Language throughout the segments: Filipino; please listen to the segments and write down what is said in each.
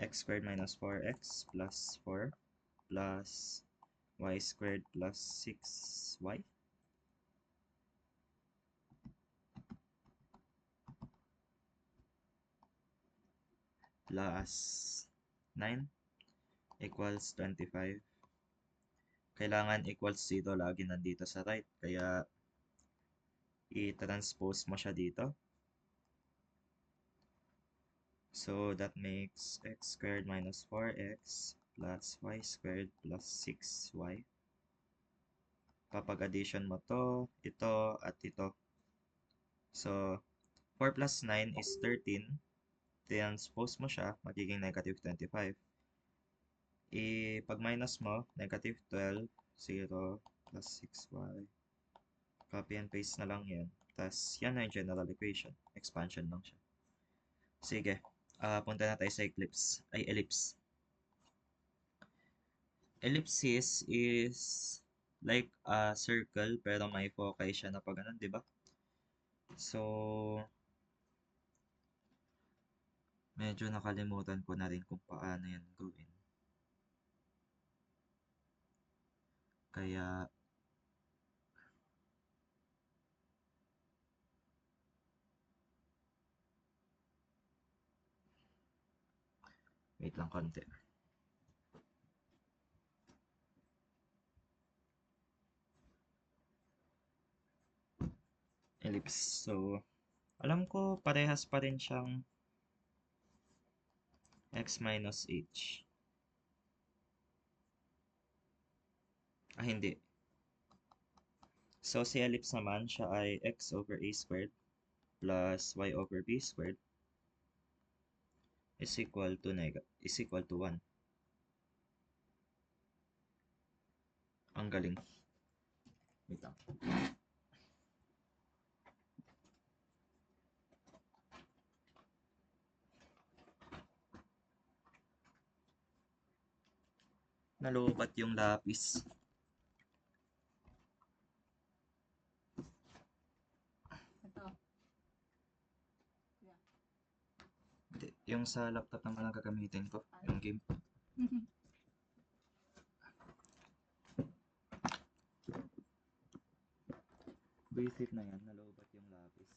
x squared minus 4x plus 4 plus y squared plus 6y plus 9 equals 25. Kailangan equals 0 lagi nandito sa right. Kaya i-transpose mo siya dito. So that makes x squared minus 4x plus y squared plus 6y. Kapag addition mo to, ito, at ito. So 4 plus 9 is 13. Transpose mo siya, magiging negative 25. Pag minus mo, negative 12, 0, plus 6y. Copy and paste na lang yan. Tapos, yan na yung general equation. Expansion lang siya. Sige. Punta na tayo sa ellipse. Ellipsis is like a circle pero may foci siya na pag ganun, di ba? So, medyo nakalimutan ko na rin kung paano yan gawin. Kaya, wait lang konti. Ellipse. So, alam ko parehas pa rin siyang x minus h. Hindi. So, si ellipse naman, siya ay x over a squared plus y over b squared is equal to 1. Ang galing. Wait lang. Nalupat yung lapis. Ito. Yeah. Hindi, yung sa laptop naman ang gagamitin ko, yung game. Basic na yan, nalupat yung lapis.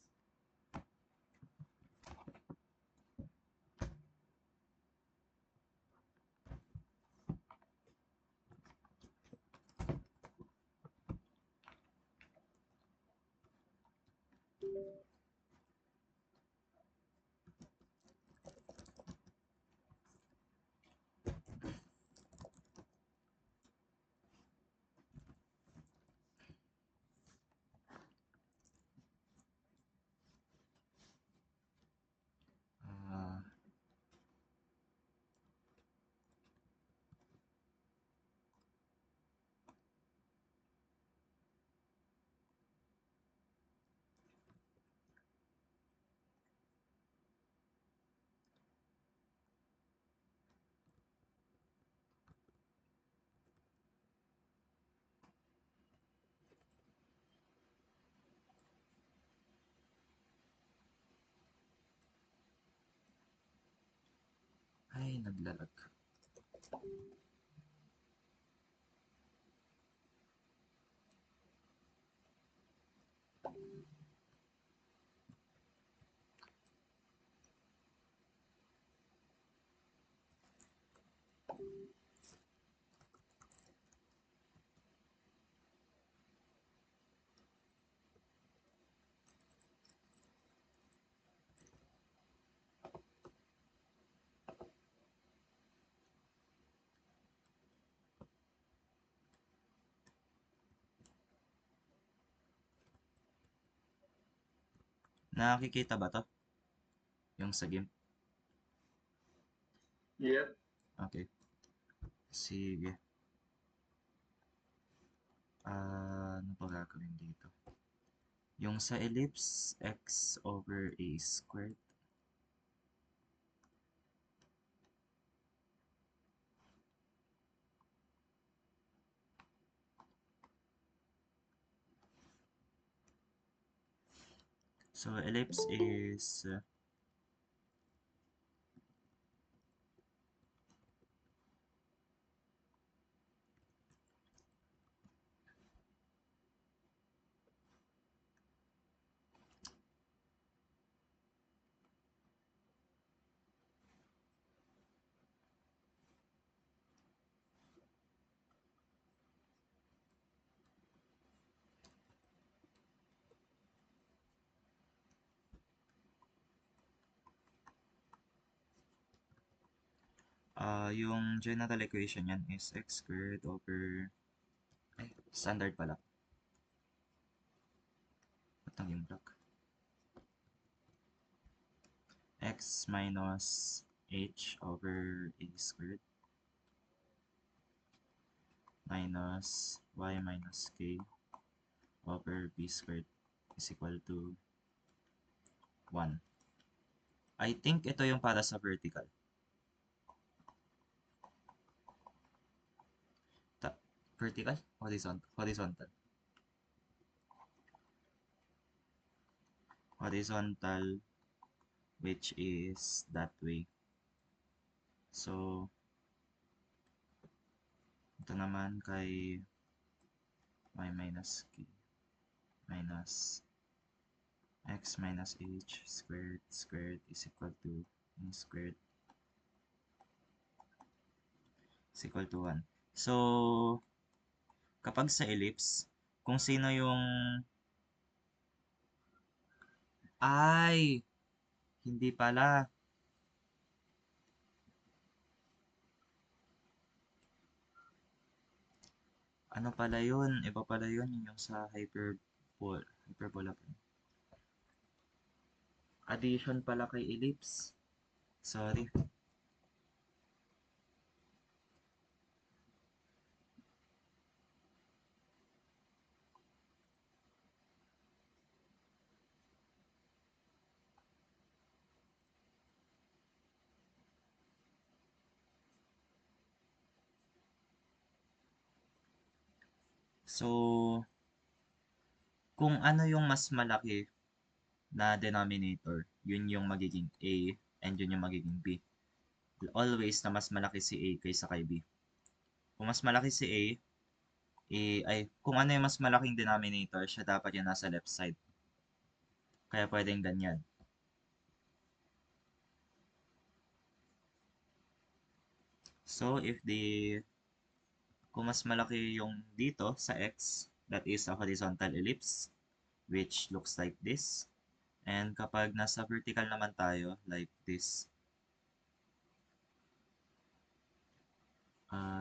Ah, ay, naglalag. Nakikita ba to? Yung sa game? Yep. Okay. Sige. Ano pa gagawin dito? Yung sa ellipse, x over a squared. So ellipse is Yung general equation yan is x squared over... Ay, standard pala. Ba't naging block? X minus h over a squared minus y minus k over b squared is equal to 1. I think ito yung para sa vertical. Vertical? Horizontal. Horizontal. Horizontal, which is that way. So, ito naman kay y minus k minus x minus h squared is equal to e squared is equal to 1. So, kapag sa ellipse, kung sino yung... Ay! Hindi pala. Ano pala yun? Iba pala yun. Yun yung sa hyperbola. Addition pala kay ellipse. Sorry. So, kung ano yung mas malaki na denominator, yun yung magiging A and yun yung magiging B. Always na mas malaki si A kaysa kay B. Kung mas malaki si A, kung ano yung mas malaking denominator, siya dapat yung nasa left side. Kaya pwedeng ganyan. So, kung mas malaki yung dito sa X, that is a horizontal ellipse, which looks like this. And kapag nasa vertical naman tayo, like this.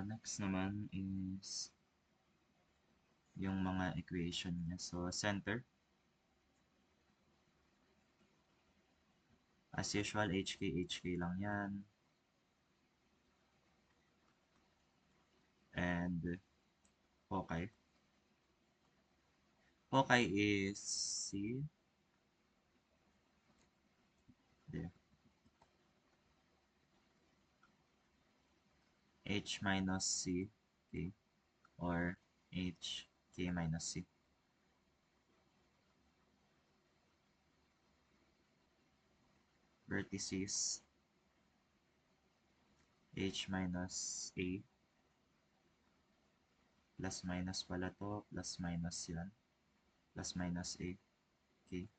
Next naman is yung mga equation niya. So, center. As usual, HK lang yan. And foci. Foci is C. There. H minus C. Okay. Or HK minus C. Vertices. H minus A. Plus minus pala to. Plus minus yan. Plus minus A. Okay.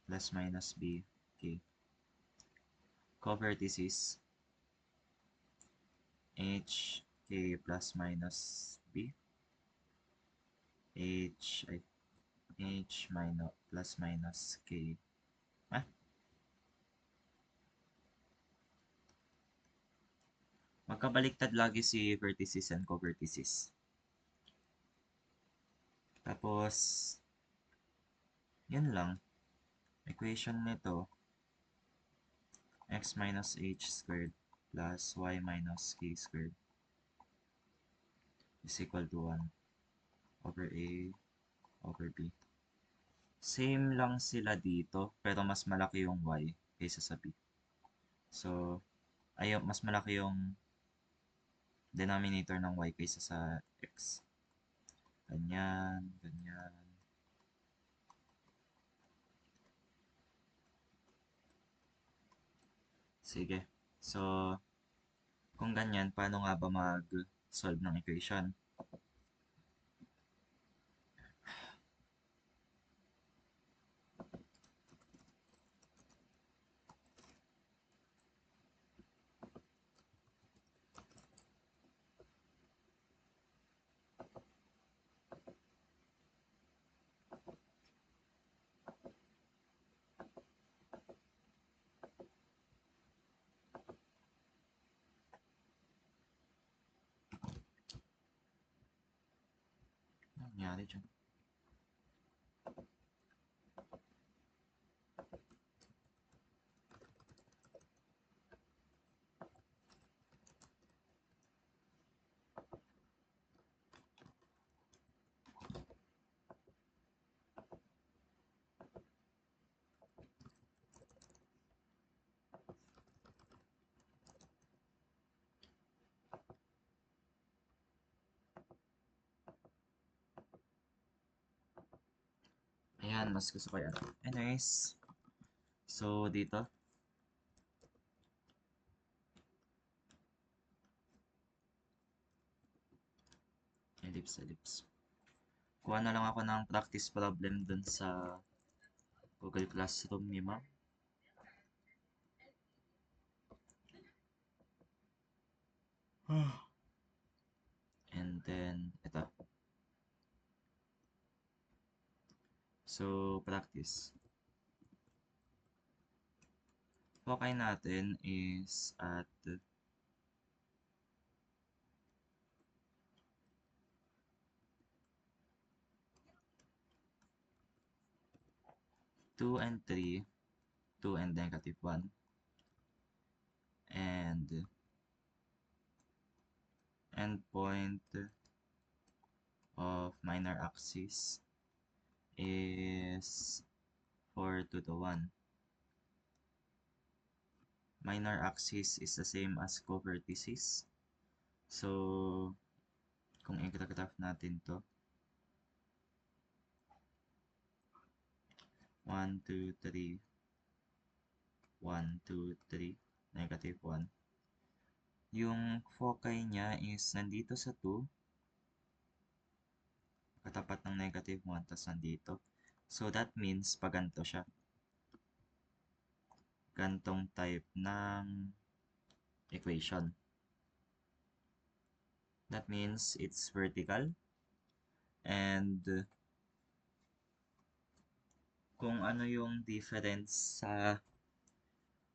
Plus minus B. Okay. Covertices. H K plus minus B. H minus plus minus K. Magkabaliktad lagi si vertices and covertices. Tapos, yun lang. Equation nito, x minus h squared plus y minus k squared is equal to 1 over a over b. Same lang sila dito, pero mas malaki yung y kaysa sa b. So, mas malaki yung denominator ng y kaysa sa x. Ganyan, ganyan. Sige. So, kung ganyan, paano nga ba mag-solve ng equation? nangyari dyan? Ayan, mas gusto ko yan. Anyways, so dito, ellipse. Kuha na lang ako ng practice problem dun sa Google Classroom ni ma'am. And then, ito. So, practice. Foci natin is at 2 and 3, 2 and -1, and endpoint of minor axis is 4, 2 to 1. Minor axis is the same as co-vertices. So, kung i-graph natin to, 1, 2, 3, 1, 2, 3, -1. Yung foci niya is nandito sa 2, katapat ng -1, tas nandito. So, that means, pag ganito siya. Gantong type ng equation. That means, it's vertical. And, kung ano yung difference sa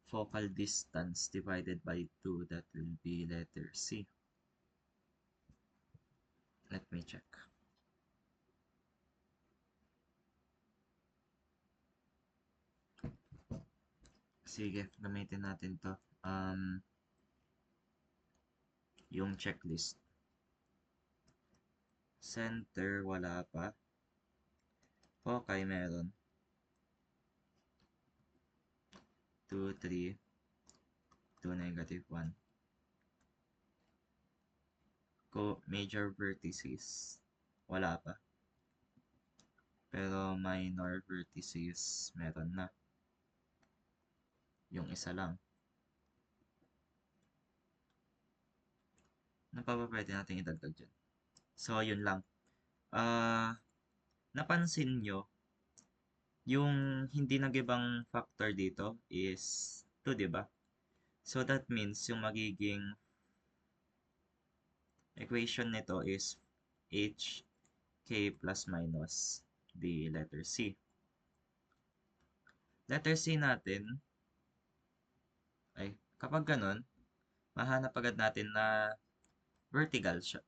focal distance divided by 2, that will be letter C. Let me check. Sige, gamitin natin to. Yung checklist. Center, wala pa. Foci, meron. 2, 3, 2, -1. Major vertices, wala pa. Pero minor vertices, meron na. Yung isa lang. Ano pa ba pwede natin idagdag dyan? So, yun lang. Napansin nyo, yung hindi nag-ibang factor dito is 2, di ba? So, that means yung magiging equation nito is HK plus minus the letter C. Letter C natin, kapag ganun, mahanap agad natin na vertical siya.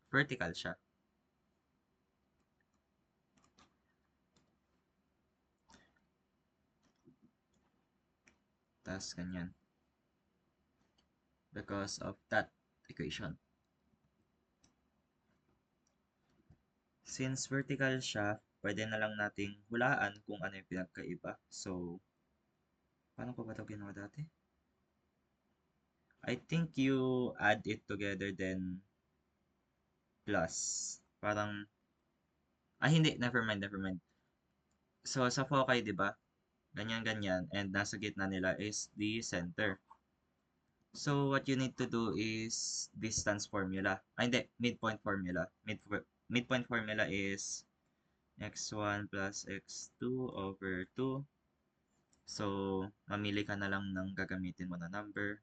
Tas ganyan. Because of that equation. Since vertical siya, pwede na lang nating hulaan kung ano yung pinagkaiba. So, paano ko ba ito ginawa dati? I think you add it together then plus. Parang, hindi, never mind. So, sa foci, di ba? Ganyan, and nasa gitna nila is the center. So, what you need to do is distance formula. Hindi, midpoint formula. Midpoint formula is x1 plus x2 over 2. So, mamili ka na lang ng gagamitin mo na number.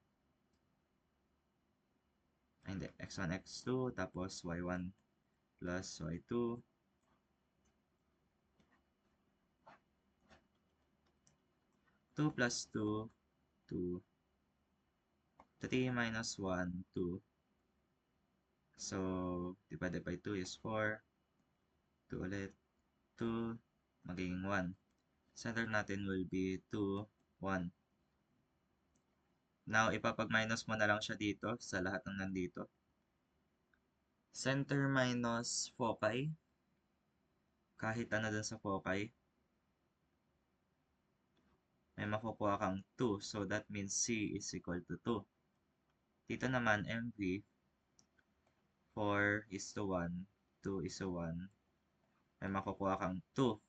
Hindi, x1, x2, tapos y1 plus y2. 2 plus 2, 2. 3 minus 1, 2. So, divided by 2 is 4. 2 ulit. 2, magiging 1. Center natin will be 2, 1. Now, ipapag-minus mo na lang siya dito sa lahat ng nandito. Center minus foci. Kahit ano dun sa foci. May makukuha kang 2. So, that means C is equal to 2. Dito naman, MV, 4 is to 1, 2 is to 1. May makukuha kang 2.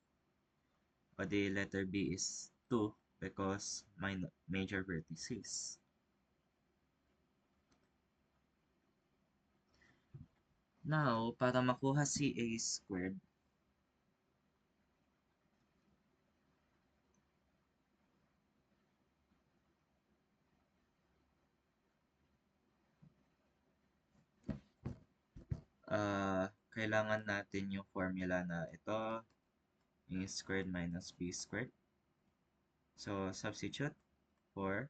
O the letter B is 2 because my major vertices. Now, para makuha si A squared, kailangan natin yung formula na ito, A squared minus B squared. So, substitute 4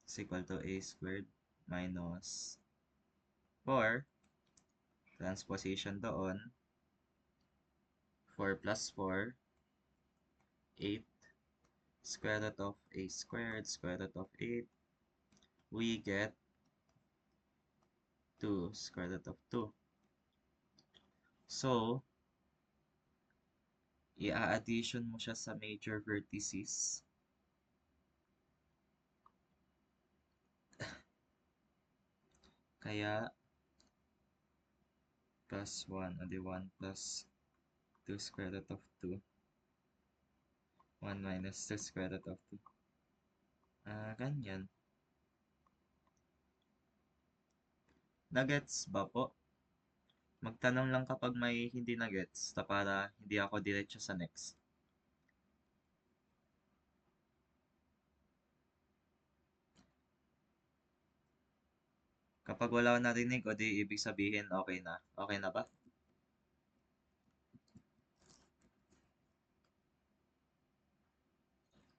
is equal to A squared minus 4. Transposition doon. 4 plus 4, 8. Square root of A squared, square root of 8. We get 2, square root of 2. So, i-addition mo siya sa major vertices. Kaya, plus 1, o di 1 plus 2 square root of 2. 1 minus 2 square root of 2. Ganyan. Nagets ba po? Magtanong lang kapag may hindi nagets para hindi ako diretso sa next. Kapag wala akong narinig, o di ibig sabihin okay na. Okay na ba?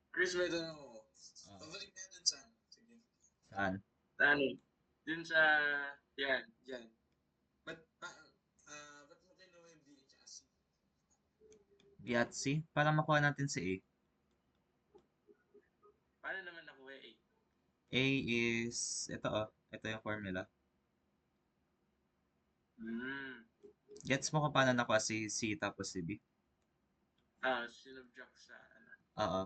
Chris, may tanong ako. Pabalik na dun sa ano. Sige. Saan? Sa ano? Dun sa... Yan, yan. Ba't mo kinuha yung B at C? B at C? Para makuha natin si A. Paano naman nakuha A? A is, ito yung formula. Gets mo kung paano nakuha si C tapos si B? Sinubject sa ano. Oo.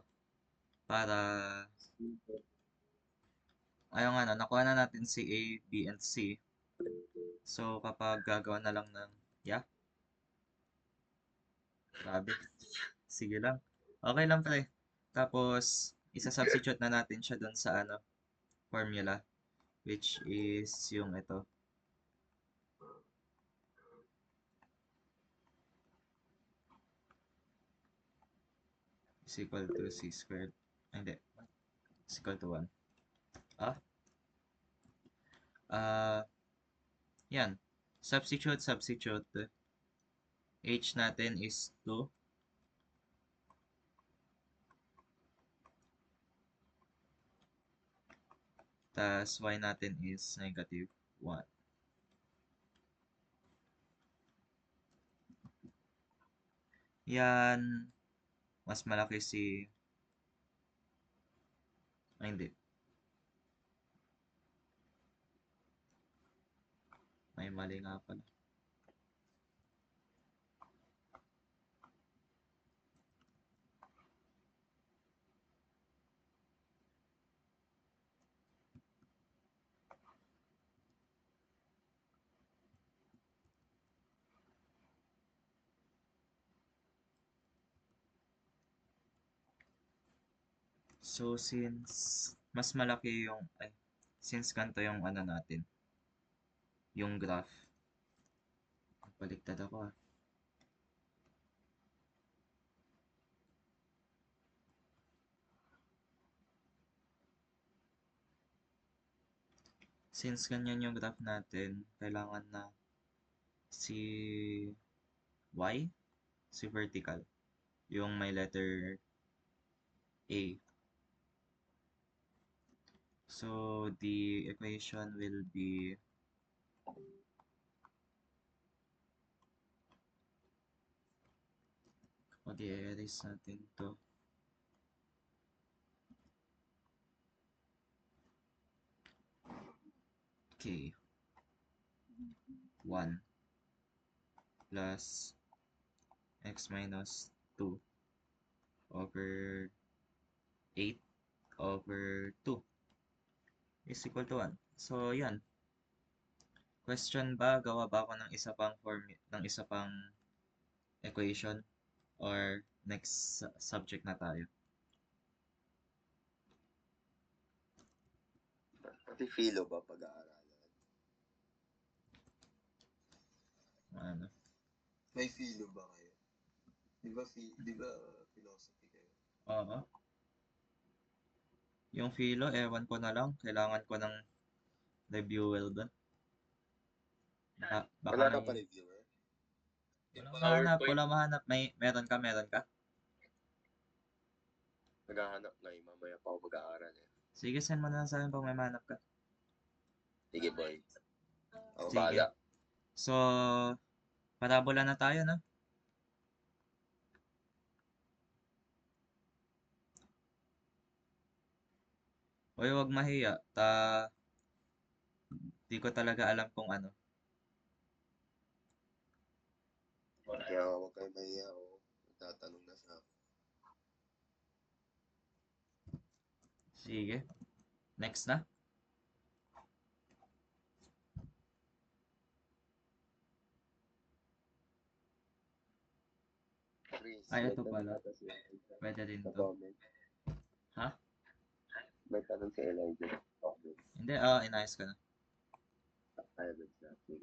Para, ayun nga na, nakuha na natin si A, B, and C. So, kapag gagawa na lang ng, grabe. Sige lang. Okay lang, pre. Tapos, isa-substitute na natin siya dun sa formula, which is yung ito. Is equal to C squared. Hindi. Is equal to 1. Yan. Substitute. H natin is 2. Tas Y natin is negative 1. Yan. Mas malaki si... Ay, hindi. May mali nga pala. So, since mas malaki yung... since ganito yung natin. Yung graph. Baliktad ako Since ganyan yung graph natin, kailangan na si Y, si vertical, yung may letter A. So, the equation will be O di erase natin to. Okay. 1 plus x minus 2 over 8 over 2 is equal to 1. So, yan. Question ba, gawa ba ako ng isa pang equation or next subject na tayo? Pati philo ba pag-aaralan? Ano? May philo ba kayo? Di ba philosophy kayo? Oo. Yung philo, ewan ko na lang. Kailangan ko ng reviewer doon. Baka Wala ka may... pa reviewer? Wala mahanap. Meron ka? Naghahanap na eh. Mamaya pa ako mag-aaral eh. Sige, send mo na lang sa akin pag may mahanap ka. Sige boy. Ako Sige. bahala. So, parabola na tayo, no? Uy, wag mahiya. Di ko talaga alam kung ano. Kaya huwag kayo mahiya ako. Tatanong na sa akin. Sige. Next na. Please, Ay, may ito tanong pala. ata si Elijah Pwede din sa to. comment. Ha? May tanong si Elijah sa comment. Hindi, inayos ko na. Silence natin.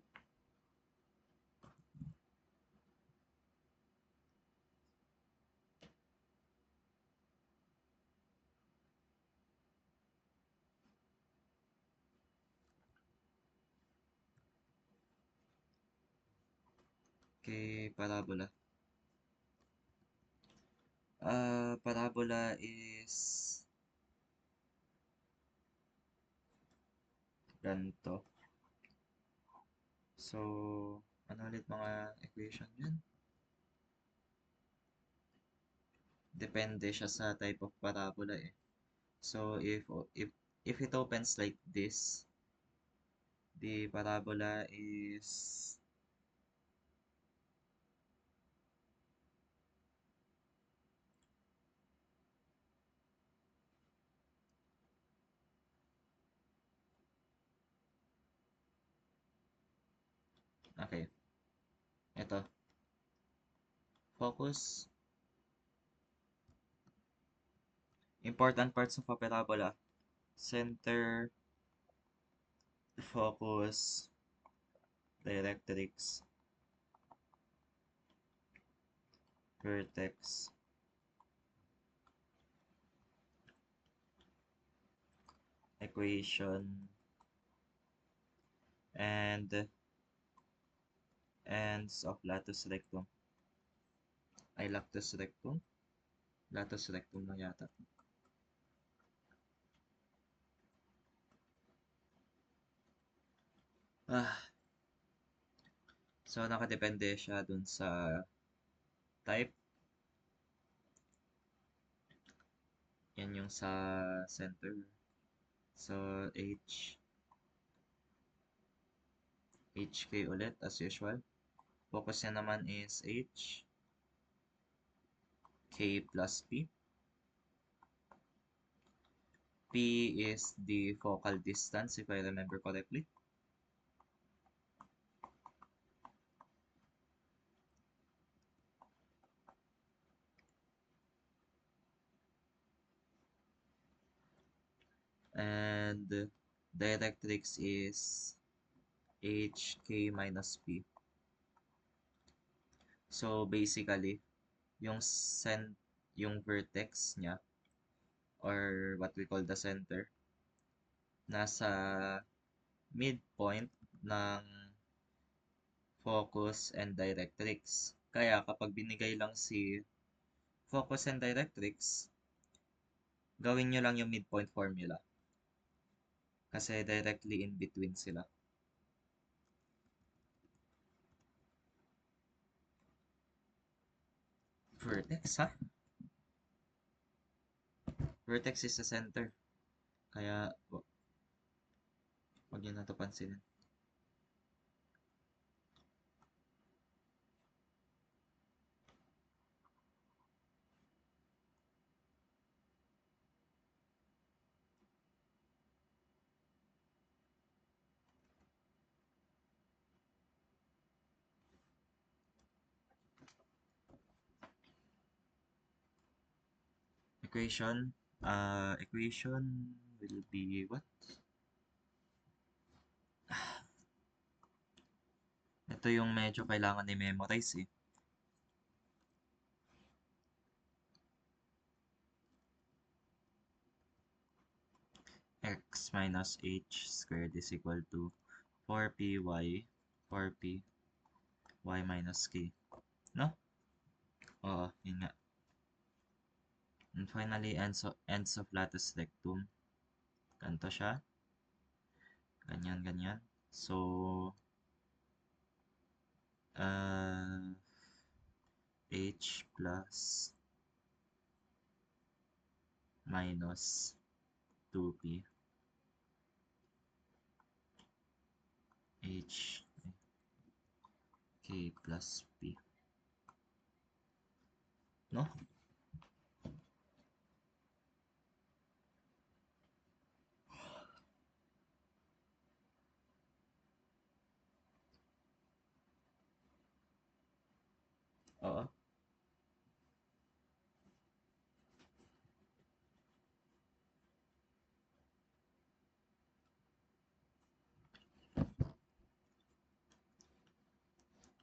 Okay, parabola. Parabola is ganito. So, ano ulit mga equation dyan? Depende siya sa type of parabola eh. So, if it opens like this, the parabola is okay. Ito. Focus. Important parts of a parabola. Center, focus, directrix, vertex, equation, and ends of latus rectum. Ay, lactus rectum? Latus rectum na yata. So, nakadepende siya dun sa type. Yan yung sa center. So, HK ulit as usual. Focus niya naman is K plus P. P is the focal distance, if I remember correctly. And directrix is HK minus P. So, basically, yung vertex niya, or what we call the center, nasa midpoint ng focus and directrix. Kaya kapag binigay lang si focus and directrix, gawin nyo lang yung midpoint formula. Kasi directly in between sila. Vertex, ha? Vertex is the center. Kaya, wag yun na ito pansinin. Equation. Equation will be what? Ito yung medyo kailangan i-memorize eh. X minus h squared is equal to 4py 4p y minus k. No? Oo, yun nga. And finally, ends of lattice rectum. Ganito siya. Ganyan, ganyan. So, h plus minus 2p h k plus p. No? Oo.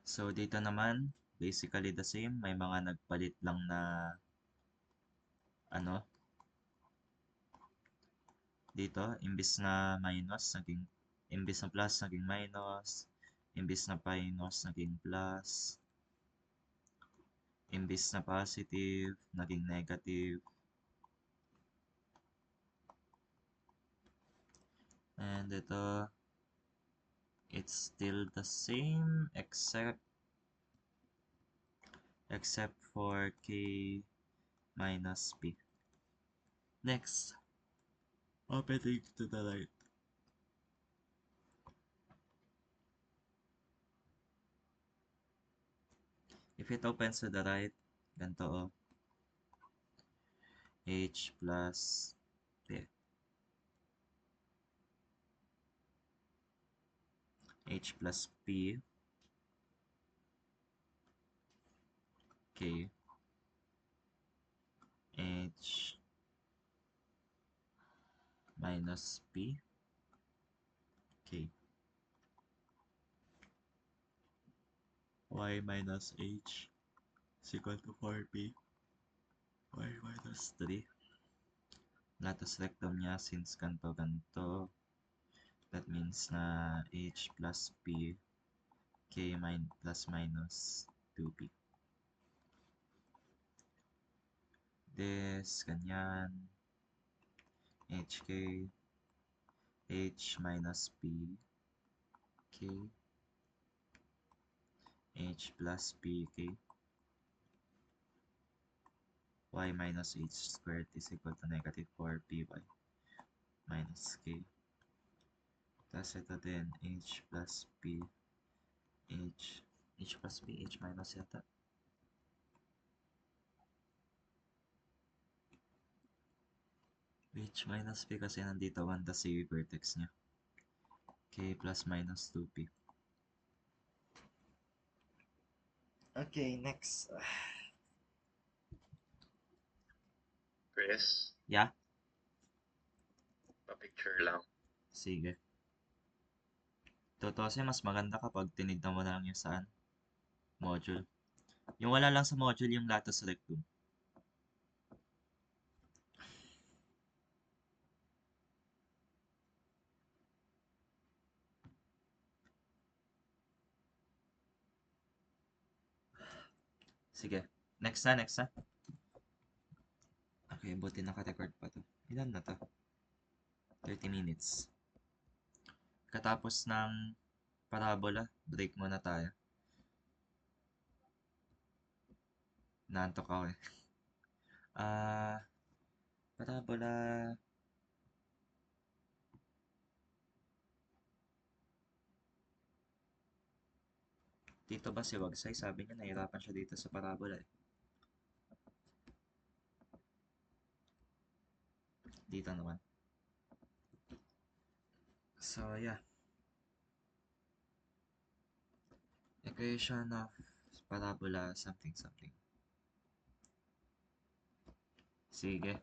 So, dito naman, basically the same. May mga nagpalit lang na ano, dito, imbis na minus, imbis na plus, naging minus, imbis na minus, naging plus, imbis na positive, naging negative. And ito, it's still the same except for k minus p. Next, opening to the right. If it opens to the right, ganito oh. H plus, there. H plus P, K, H minus P, K, Y minus H is equal to 4P, Y minus 3. Lattice rectum niya since ganto, that means na H plus P, K plus minus 2P. This, ganyan, HK, H minus P, K, H plus P, K, y minus h squared is equal to negative 4py minus k. Tapos ito din, h plus p, h plus p, h minus yata. H minus p kasi nandito 1 tas yung vertex niya. K plus minus 2p. Okay, next. Chris, Yeah? pa-picture lang. Sige. Totoo kasi mas maganda kapag tinignan mo na lang yung saan. Module. Yung wala lang sa module yung lattice rectum. Sige. Next na. Okay, buti naka-record pa to. Ilan na to? 30 minutes. Katapos ng parabola, break muna tayo. Naantok ako eh. Parabola. Dito ba si Wagsay? Sabi niya nahirapan siya dito sa parabola eh. Dito naman. So yeah. Equation of parabola something something. Sige.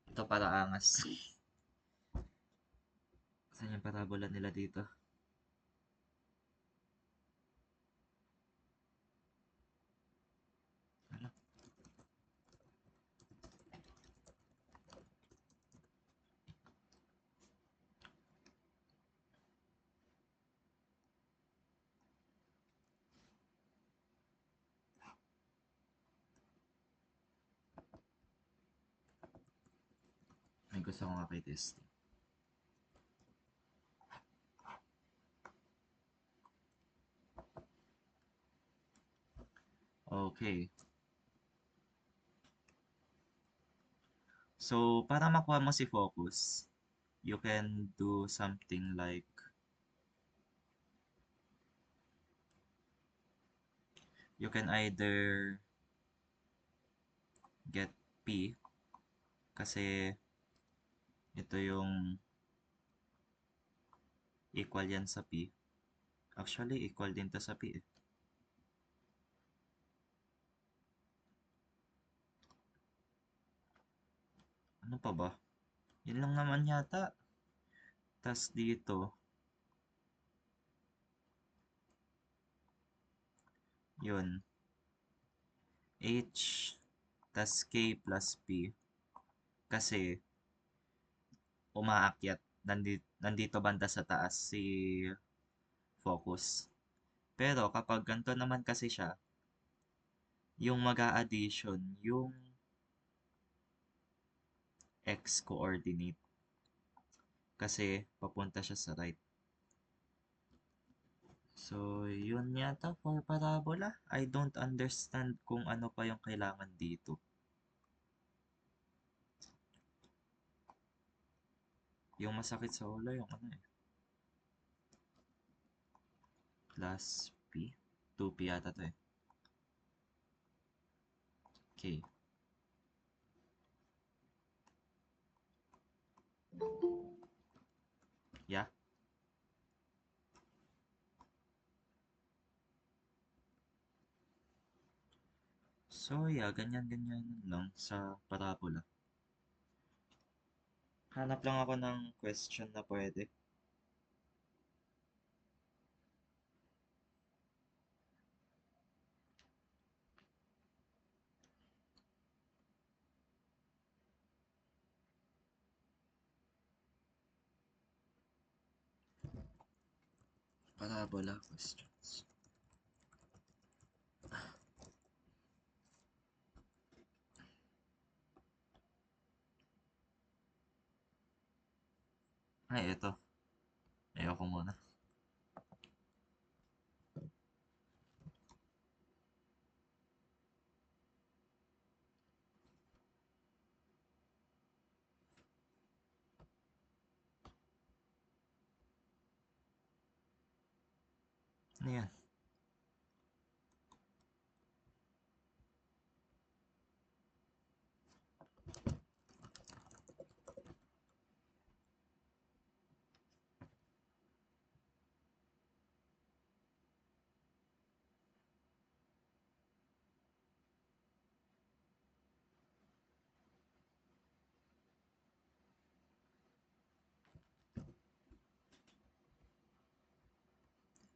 Ito para angas. Saan yung parabola nila dito? Ano? May gusto ko nga kay test. Okay. So, para makuha mo si focus, you can do something like you can either get P kasi ito yung equal yan sa P. Actually, equal din to sa P eh. Ano pa ba? Yun lang naman yata. Tas dito, yun. H tas K plus P. Kasi umaakyat. Nandito banda sa taas si focus. Pero kapag ganito naman kasi siya, yung mag-a-addition, yung x coordinate. Kasi papunta siya sa right. So, yun yata for parabola. I don't understand kung ano pa yung kailangan dito. Yung masakit sa ulo, yung ano eh. Plus P. 2P yata to eh. Okay. Yeah. So, yeah, ganyan-ganyan lang sa parabola. Hanap lang ako ng question na pwede. Parabola questions. Ay, ito. Ayoko muna. Ano yan?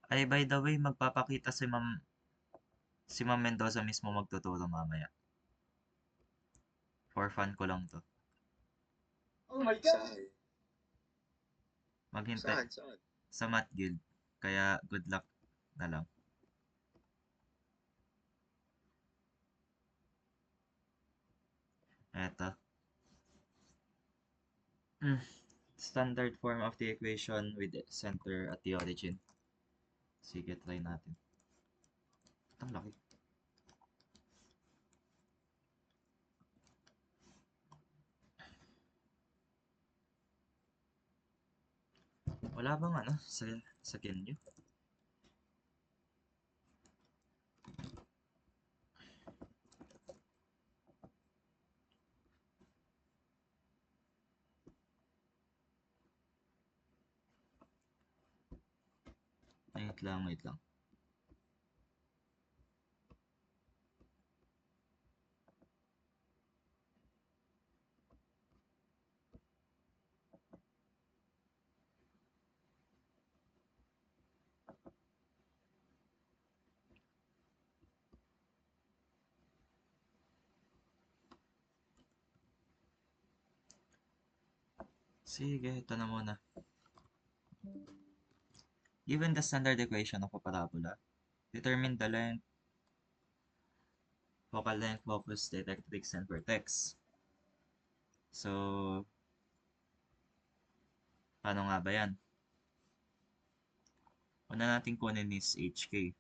Ay, by the way, magpapakita si Ma'am Mendoza mismo magtuturo mamaya. For fun ko lang to. Oh my God! Saan? Maghintay Saan? sa Math Guild. Kaya good luck na lang. Eto. Standard form of the equation with the center at the origin. Sige, try natin. Ang laki. Wala bang ano sa Genyo? Wait lang, wait lang. Sige, ito na muna. Given the standard equation of a parabola, determine the length, focal length, focus, directrix, and vertex. So, paano nga ba yan? Una natin kunin is HK.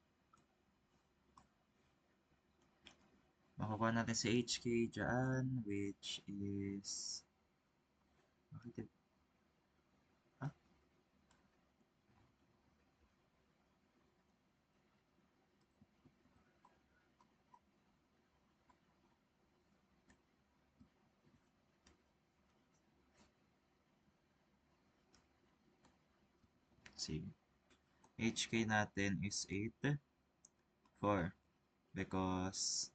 Makukuha natin si HK dyan, which is... Bakit? Ah? Sige. HK natin is 8, 4. Because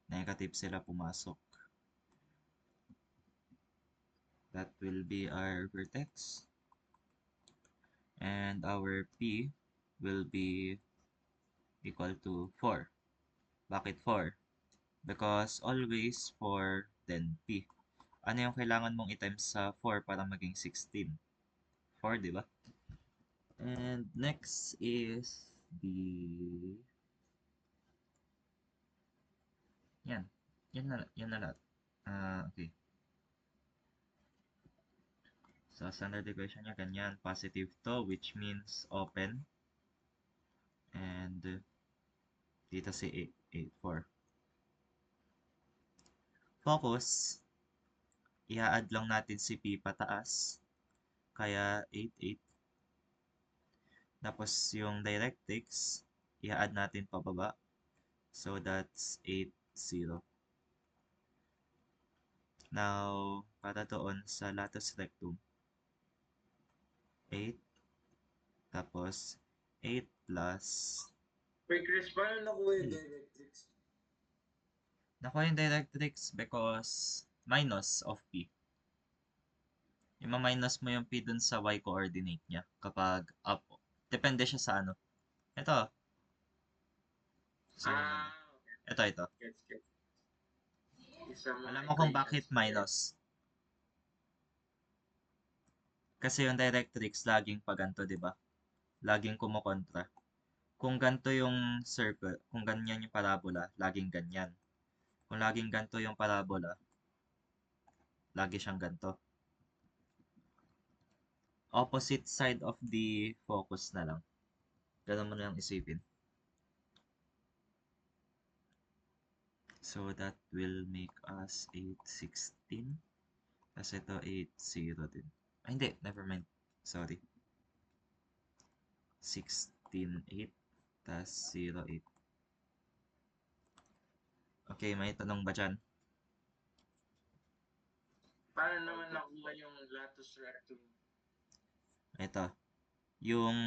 negative sila pumasok. That will be our vertex. And our P will be equal to 4. Bakit 4? Because always 4 then P. Ano yung kailangan mong i-times sa 4 para maging 16? 4, di ba? And next is the... Yan. Yan na lahat. Okay. So, standard equation niya, ganyan. Positive to, which means open. And dito si 8, 4. Focus. I-add lang natin si P pataas. Kaya 8, 8. Tapos yung directrix, i-add natin pababa. So, that's 8, 0. Now, para doon sa latus rectum, 8. Tapos, 8 plus... Wait, Chris, paano nakuha yung Hmm. directrix? Nakuha yung directrix because minus of P. Ima-minus mo yung P dun sa y coordinate niya kapag up. Depende siya sa ano. Ito. Zoom mo muna. Okay. Ito. Gets. Isa mga Alam mo kung bakit equations. minus? Kasi yung directrix laging paganto, di ba? Laging kumukontra. Kung ganto yung circle, kung ganyan yung parabola, laging ganyan. Kung laging ganto yung parabola, lagi siyang ganto. Opposite side of the focus na lang. Ganun mo na lang isipin. So that will make us 8, 16. Kasi ito 8, 0 din. Ay, hindi. Never mind. Sorry. 16, 8. Tas 0, 8. Okay, may tanong ba dyan? Paano naman nakuha yung latus rectum? Ito. Yung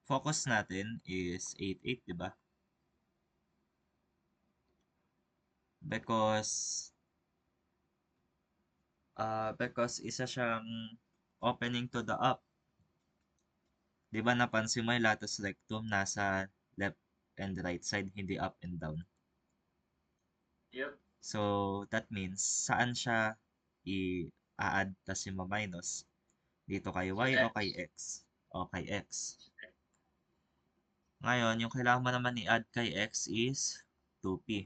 focus natin is 8, 8, di ba? Because isa siyang opening to the up. Di ba napansin mo yung latus rectum nasa left and right side, hindi up and down. Yep. So, that means, saan siya i-add tas i-minus? Dito kay y o kay x? O kay x. Ngayon, yung kailangan mo naman i-add kay x is 2p.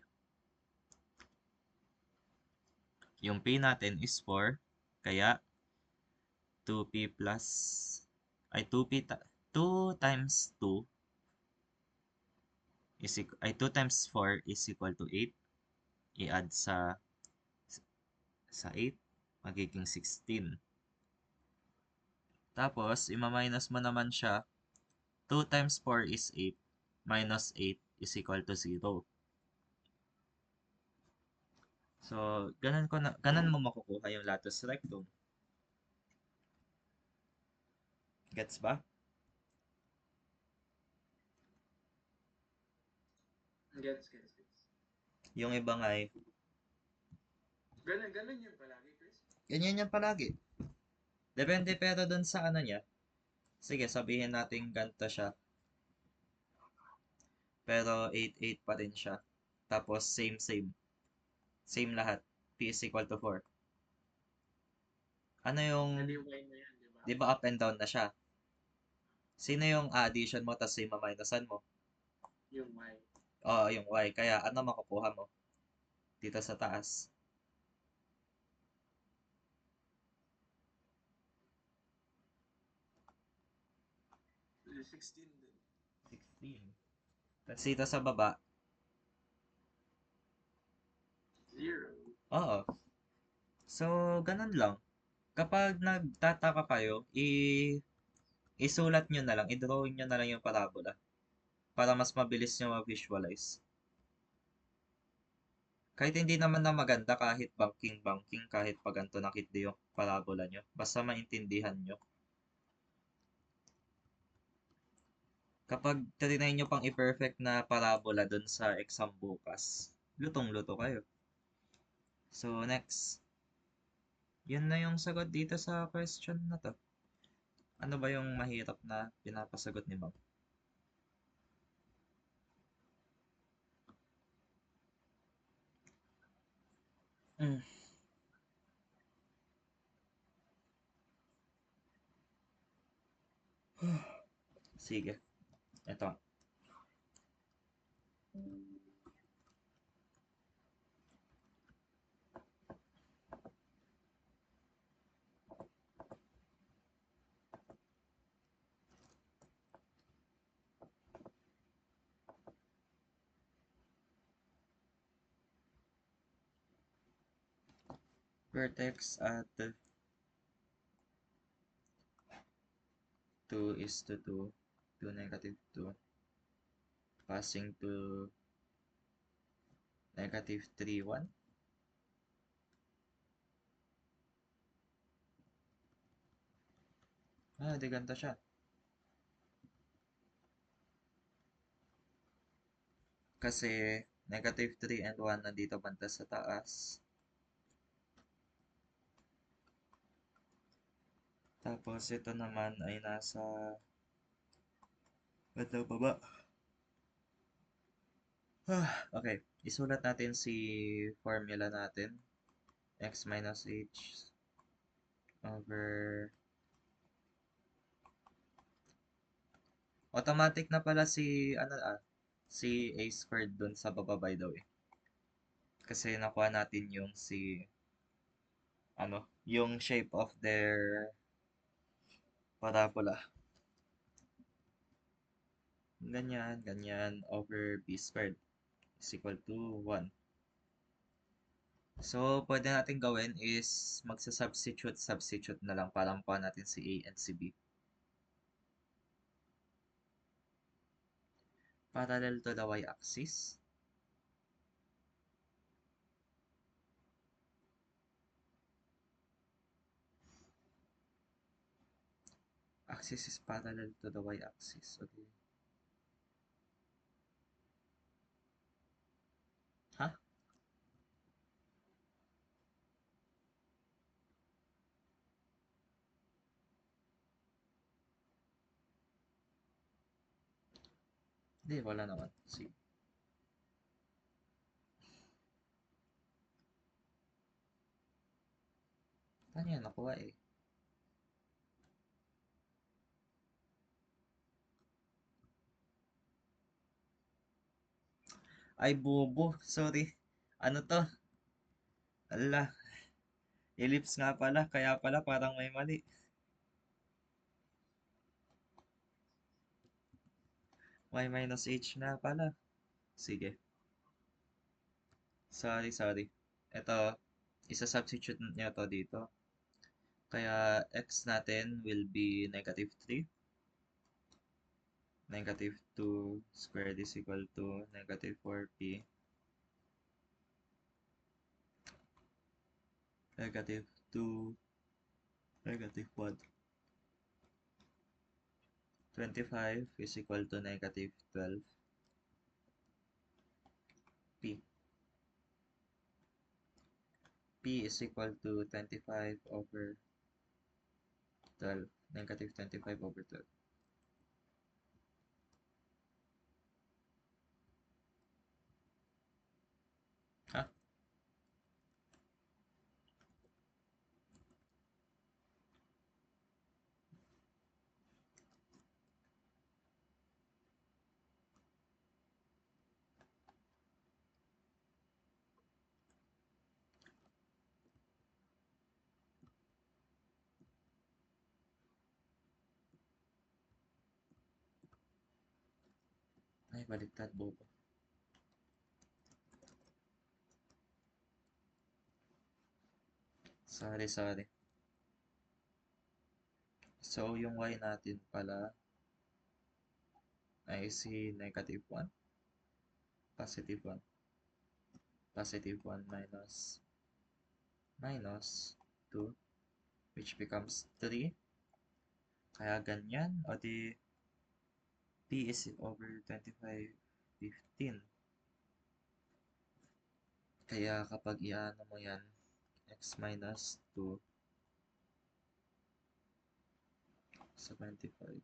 Yung p natin is 4, kaya 2p plus, ay 2 times 2 2 times 4 is equal to 8. I-add sa 8, magiging 16. Tapos, ima-minus mo naman siya. 2 times 4 is 8. Minus 8 is equal to 0. So, ganun mo makukuha yung latus rectum. Gets ba? Gets. Yung iba nga eh. Ganun yun palagi, Chris. Ganyan yan palagi. Depende pero dun sa ano niya. Sige, sabihin natin ganito siya. Pero 8 pa rin siya. Tapos same. Same lahat. P is equal to 4. Ano yung, Hindi y na yan, di ba? di ba up and down na siya? Sino yung addition mo tapos yung minusan mo? Yung y. Oo, yung y. Kaya ano makukuha mo? Dito sa taas. 16 din. 16. Tapos dito sa baba. 0. Oo. So, ganun lang. Kapag nagtataka kayo, isulat nyo na lang, i-drawing nyo na lang yung parabola para mas mabilis nyo ma-visualize. Kahit hindi naman na maganda, kahit banking, kahit pag ganito nakita yung parabola nyo, basta maintindihan nyo. Kapag trinay nyo pang i-perfect na parabola dun sa exam bukas, lutong-luto kayo. So, next. Yun na yung sagot dito sa question na to. Ano ba yung mahirap na pinapasagot ni Ma'am? Sige. Ito. Vertex at 2:2, 2 negative 2, passing to negative 3, 1. Di ganito siya. Kasi negative 3 and 1 nandito banda sa taas. Tapos ito naman ay nasa banda baba. Okay, isulat natin si formula natin. X minus h over... Automatic na pala si si a squared dun sa baba by the way. Kasi nakuha natin yung yung shape of their parabola. Ganyan over b squared is equal to 1. So, pwede natin gawin is substitute na lang para makuha natin si A and si B. Parallel to the y-axis. Axis is parallel to the y-axis. Okay. Ha? Hindi, wala naman. Sige. Paano yan nakuha eh? Ay, bobo. Sorry. Ano to? Ala. Ellipse nga pala. Kaya pala parang may mali. Y minus h na pala. Sige. Sorry. Ito, isa-substitute nyo to dito. Kaya x natin will be negative 3. Negative 2 squared is equal to negative 4p. Negative 2, negative 1. 25 is equal to negative 12p. P is equal to 25 over 12. Negative 25 over 12. Ha? Ay, baliktad, bobo. Sorry. So, yung y natin pala ay si negative 1, positive 1, positive 1 minus 2, which becomes 3. Kaya ganyan, o di p is over 25, 15. Kaya kapag iano mo yan, x minus 2 sa 25.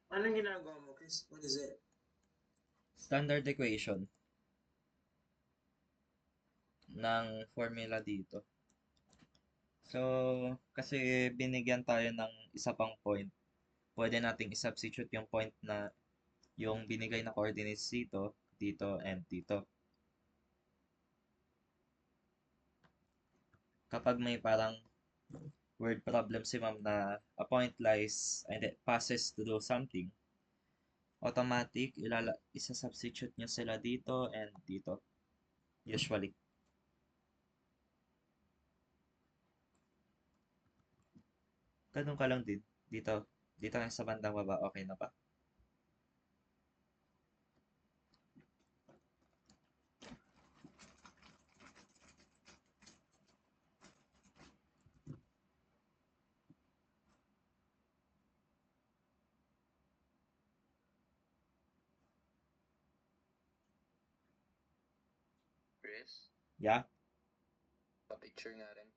Anong ginagawa mo, Chris? What is it? Standard equation ng formula dito. So, kasi binigyan tayo ng isa pang point, pwede nating i-substitute yung point na yung binigay na coordinates dito, dito, and dito. Kapag may parang word problem si ma'am na a point lies and it passes to do something, automatic, isa-substitute nyo sila dito and dito. Usually. Ganun ka lang din. Dito. Dito nga sa bandang baba. Okay na ba? Chris, Yeah? pa-picture nga rin.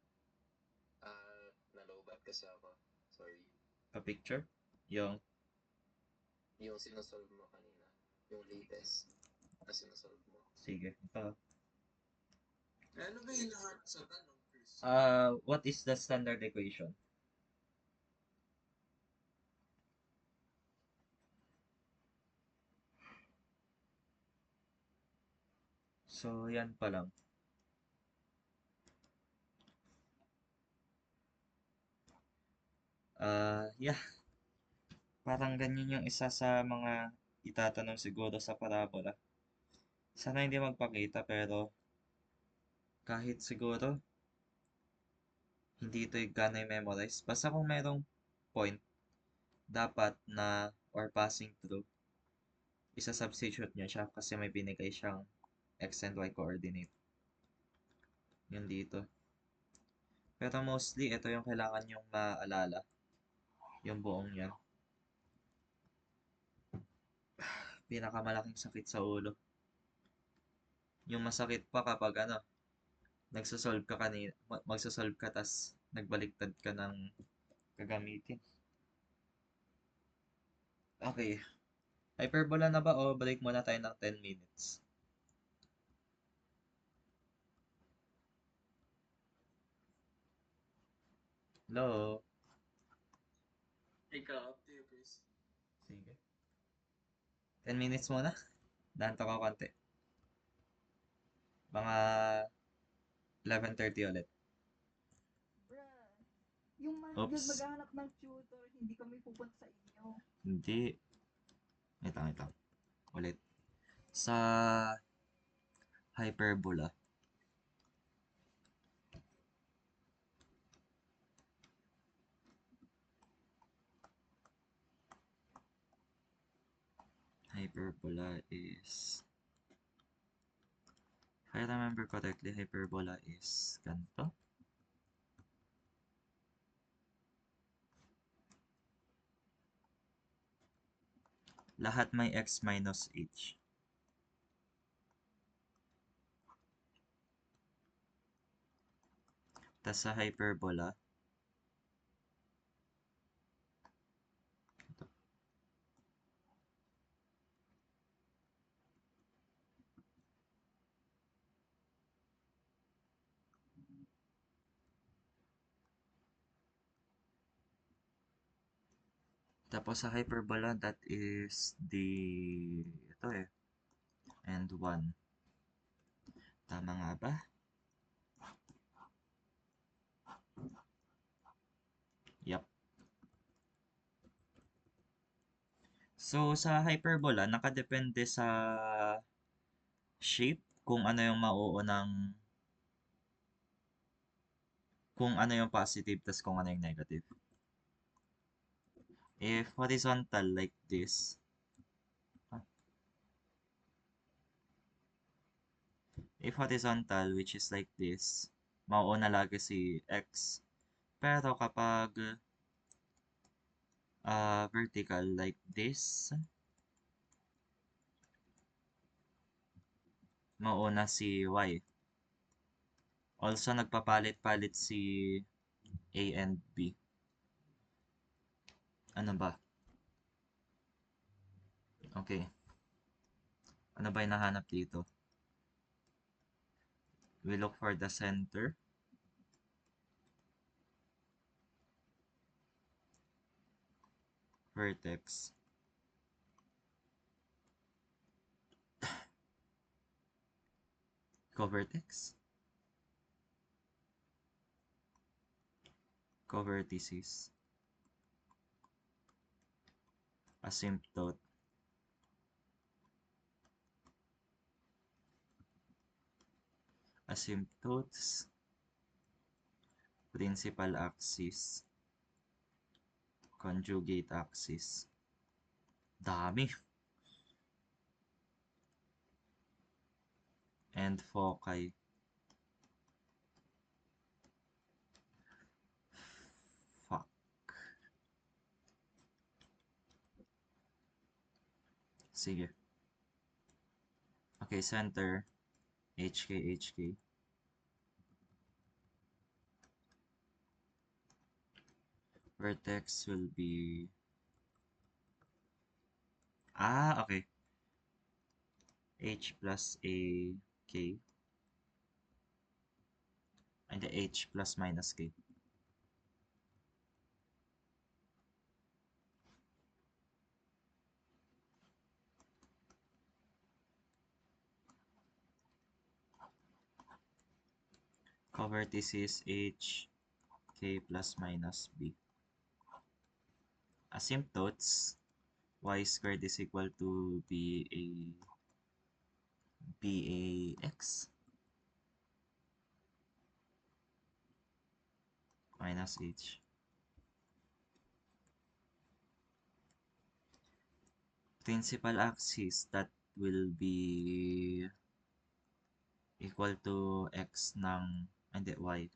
Nalobat kasi ako. Sorry. Pa-picture? Yung, Yung sinosolve mo kanina. Yung latest na sinosolve mo. sige. Ito. Ano ba yung lahat sa tanong, Chris? What is the standard equation? So, yan pa lang. Yeah. Parang ganyan yung isa sa mga itatanong siguro sa parabola. Sana hindi magpakita pero kahit siguro hindi ito gana memorize. Basta kung mayroong point dapat na or passing through, isa-substitute nyo siya kasi may binigay siyang x and y coordinate. Yun dito. Pero mostly, ito yung kailangan yung maalala. Yung buong yan. Pinakamalaking sakit sa ulo. Yung masakit pa kapag nagsosolve ka kanina, magsosolve ka tas nagbaliktad ka ng gagamitin. Okay. Hyperbola na ba o balik muna tayo ng 10 minutes? Hello? Ikaw, up to you, Chris. Sige. 10 minutes muna. Danto ko konti. Mga 11:30 ulit. Bruh. Yung Oops. yun maghahanap ng tutor, hindi kami pupunta sa inyo. Hindi. Wait lang. Ulit. Sa hyperbola. Hyperbola is... If I remember correctly, hyperbola is ganito. Lahat may x minus h. Tas sa hyperbola, ito. Tapos sa hyperbola, that is ito eh, and 1. Tama nga ba? Yup. So, sa hyperbola, nakadepende sa shape kung ano yung mauunang, kung ano yung positive, tas kung ano yung negative. If horizontal like this, if horizontal, which is like this, mauuna lagi si x. Pero kapag vertical like this, mauuna si y. Also, nagpapalit-palit si a and b. Ano ba? Okay. Ano ba yung nahanap dito? We look for the center. Vertex. Covertex. Covertices. Asymptote. Asymptotes. Principal axis. Conjugate axis. Dami. And foci. Fuck. Sige. Okay, center. HK. Vertex will be... okay. H plus a k. And the h plus minus k. Covertices h k plus minus b. Asymptotes y squared is equal to bax minus h. Principal axis, that will be equal to x ng, hindi, y.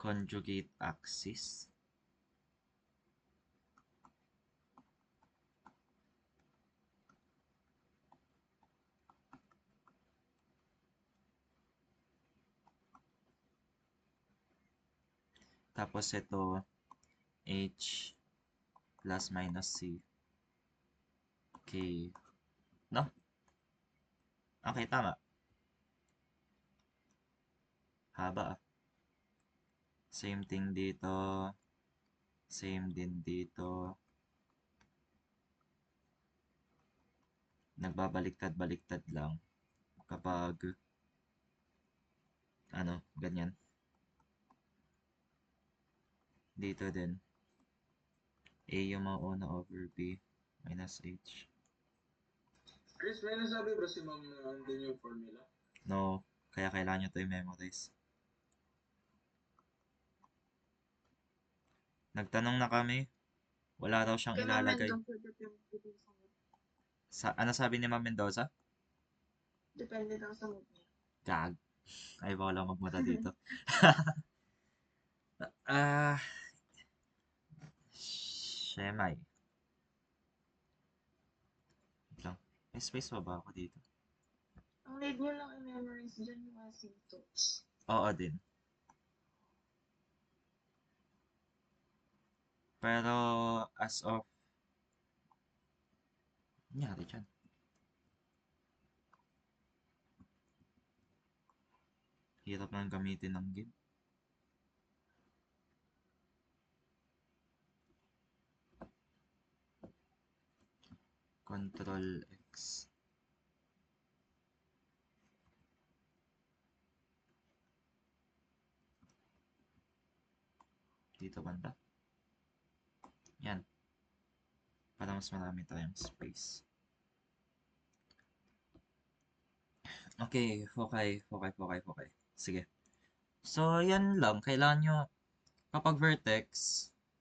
Conjugate axis. Tapos ito, h plus minus c. k. No? Okay, tama. Haba ah. Same thing dito. Same din dito. Nagbabaliktad-baliktad lang kapag ano, ganyan. Dito din. A yung mauna over B minus H. Chris, may nasabi ba si ma'am na andun yung formula? No, kaya kailangan nyo ito i-memorize. Nagtanong na kami. Wala daw siyang Kay Ma'am ilalagay. Mendoza, depende daw sa mood. Ano sabi ni Ma'am Mendoza? Depende daw sa mood niya. Gag. Ay, baka lang magmata dito. Ah, Shemay. Wait lang. May space pa ba ako dito? Ang need nyo lang i-memorize dyan yung asymptotes. Oo din. Pero as of nangyari dyan. Hirap nang gamitin ng game. Control X. Dito banda. Yan. Para mas marami tayong space. Okay. Sige. So, yan lang. Kailangan nyo, kapag vertex,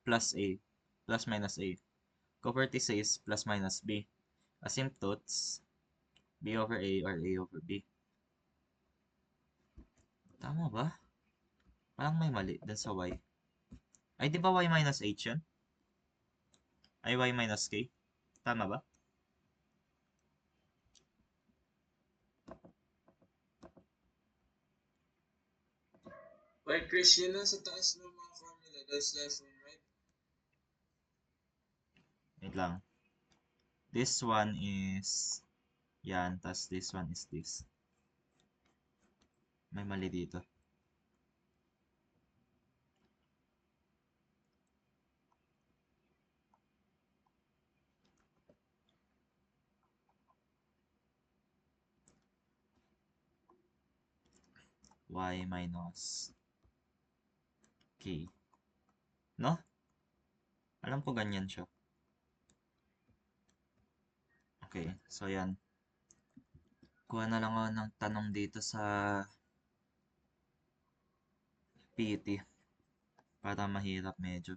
plus A, plus minus A. Covertices, plus minus B. Asymptotes, B over A or A over B. Tama ba? Parang may mali dun sa Y. Ay, di ba Y minus H yun? Ay, Y minus K? Tama ba? Wait, Chris, yun na sa taas ng mga formula. That's left one, right? Wait lang. This one is yan, tas this one is this. May mali dito. Y minus K. No? Alam ko ganyan siya. Okay, so yan. Kuha na lang ako ng tanong dito sa PT. Para mahirap medyo.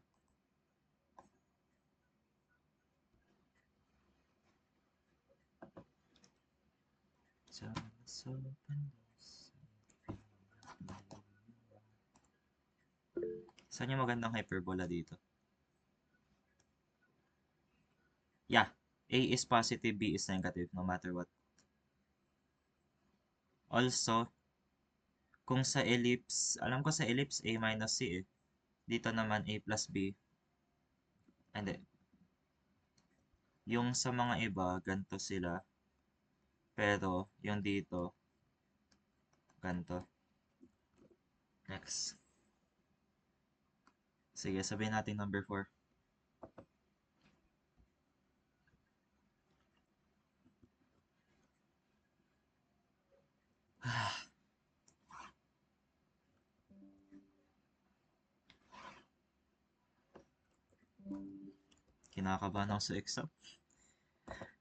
Saan yung magandang hyperbola dito? Yeah. A is positive, B is negative, no matter what. Also, kung sa ellipse, alam ko sa ellipse, A minus C eh. Dito naman, A plus B. Hindi. Yung sa mga iba, ganito sila. Pero, yung dito, ganito. Next. Sige, sabihin natin number 4. Kinakabahan ako sa exam.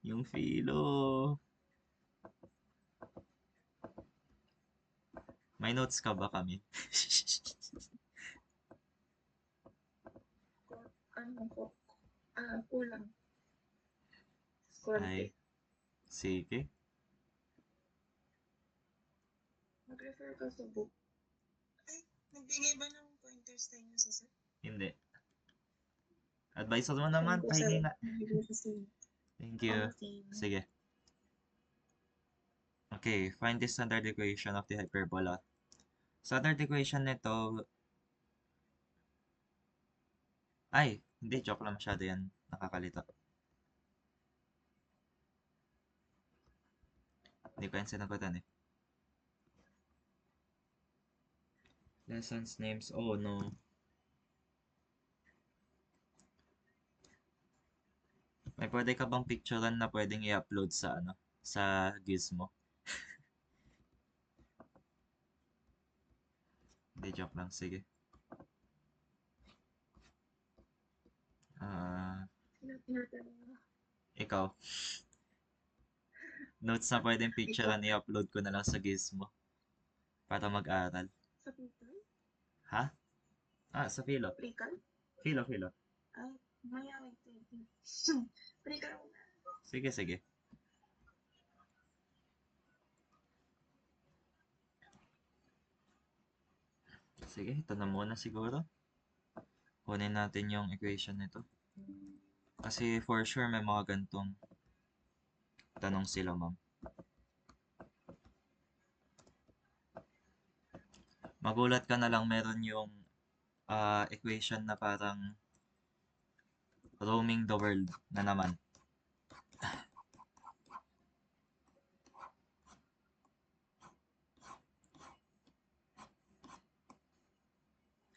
Yung philo. May notes ka ba kami? Kulang. Ay, Konti. sige. Mag-refer ka sa book. Ay, nagbigay ba ng pointers tayo sa sir? Hindi. Advisor mo naman, Send ko pahingi sa'yo. nga. Nagbigay ko sa'yo. Thank you. Okay. Sige. Okay, find the standard equation of the hyperbola. Standard equation nito, ay, hindi, joke lang, masyado yan. Nakakalito. Hindi ko yan sinagutan eh. Lessons names. Oh no. May pwede ka bang picturean na pwedeng i-upload sa ano? Sa Gizmo? Hindi, joke lang. Sige. Ah, ikaw. Notes na pwedeng picturean i-upload ko na lang sa Gizmo. Para mag-aral. Sa Pital? Ha? Ah, sa Philo. Prikal? Philo. Ay, maya, wait. Prikal muna. Sige, sige. Sige, ito na muna siguro. Kunin natin yung equation nito. Kasi for sure may mga gantong tanong sila, ma'am. Magulat ka na lang meron yung equation na parang roaming the world na naman.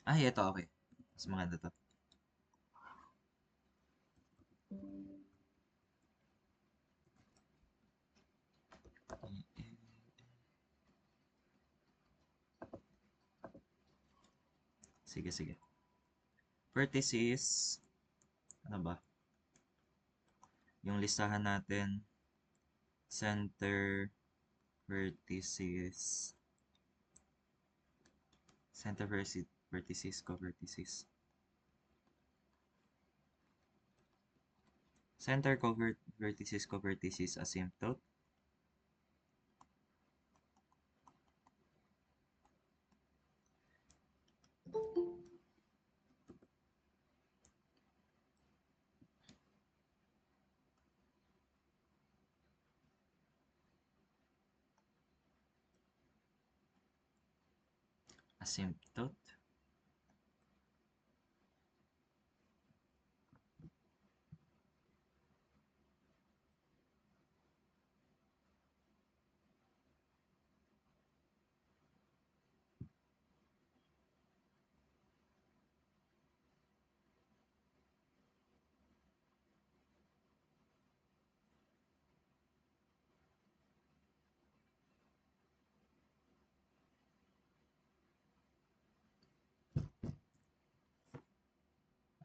Ay, ito, okay. Mas maganda to. Sige, sige. Vertices. Ano ba? Yung listahan natin. Center vertices. Center vertices, co-vertices. Center vertices, co-vertices, asymptote. Asymptote.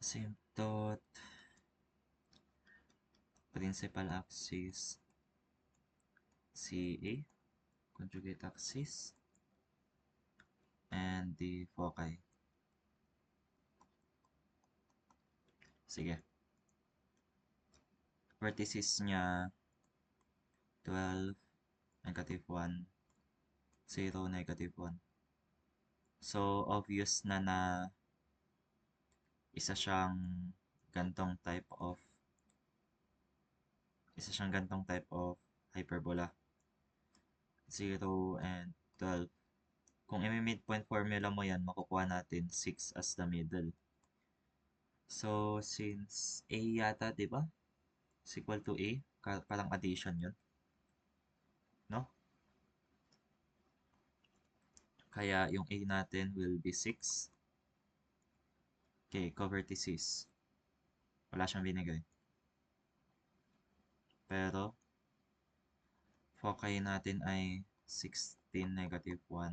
Asymptote. Principal axis. CA. Conjugate axis. And the foci. Sige. Vertices niya 12, negative 1, 0, negative 1. So, obvious na isa siyang gantong type of hyperbola. 0 and 12. Kung i-midpoint formula mo yan, makukuha natin 6 as the middle. So, since A yata, di ba? Is equal to A, parang addition yun. No? Kaya yung A natin will be 6. Okay, co-vertices. Wala siyang binigay. Pero, foci natin ay 16, negative 1,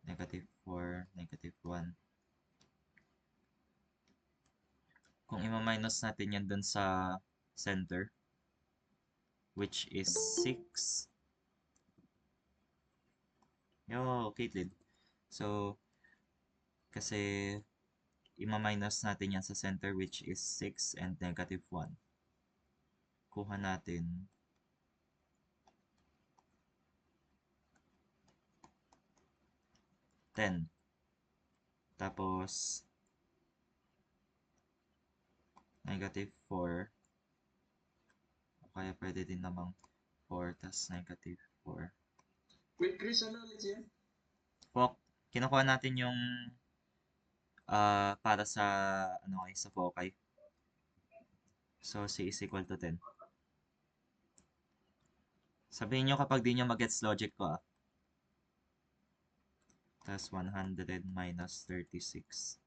negative 4, negative 1. Kung ima-minus natin yan dun sa center, which is 6. Yo, Caitlin. So, kasi ima-minus natin yan sa center, which is 6 and negative 1. Kuha natin 10. Tapos, negative 4. O kaya pwede din namang 4 tas negative 4. Wait, Chris, ano ulit yan? Kinukuha natin yung para sa sa foci. So, C is equal to 10. Sabihin nyo kapag di nyo magets logic ko, ah. Tapos 100 minus 36.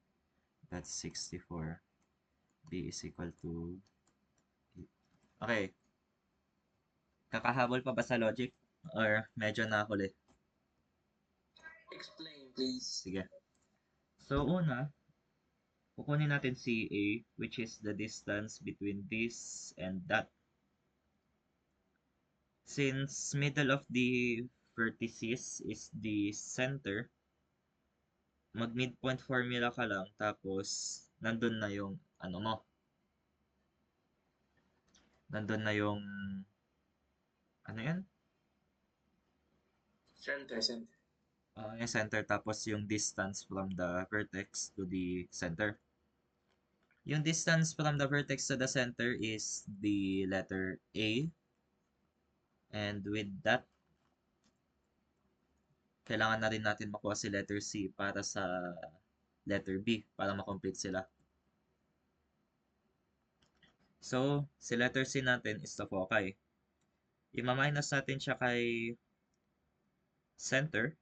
That's 64. B is equal to... Okay. Kakahabol pa ba sa logic? Or medyo nakahuli? Explain, please. Sige. So, una, kukunin natin si A, which is the distance between this and that. Since middle of the vertices is the center, mag-midpoint formula ka lang, tapos nandun na yung ano mo. Nandun na yung ano yan? Center. Yung center, tapos yung distance from the vertex to the center. Yung distance from the vertex to the center is the letter A. And with that, kailangan na rin natin makuha si letter C para sa letter B, para makomplete sila. So, si letter C natin is the foci. Ima-minus natin siya kay center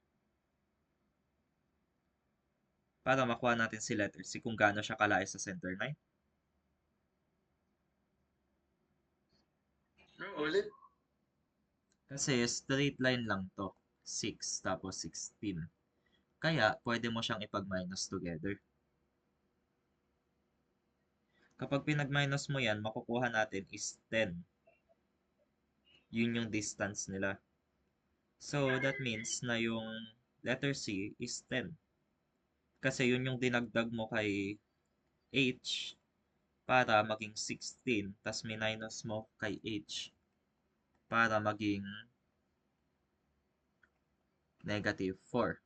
para makuha natin si letter C kung gaano siya kalayo sa center line. No, ulit. Kasi straight line lang to. 6 tapos 16. Kaya, pwede mo siyang ipag-minus together. Kapag pinag-minus mo yan, makukuha natin is 10. Yun yung distance nila. So, that means na yung letter C is 10. Kasi yun yung dinagdag mo kay H para maging 16. Tas minus mo kay H para maging negative 4.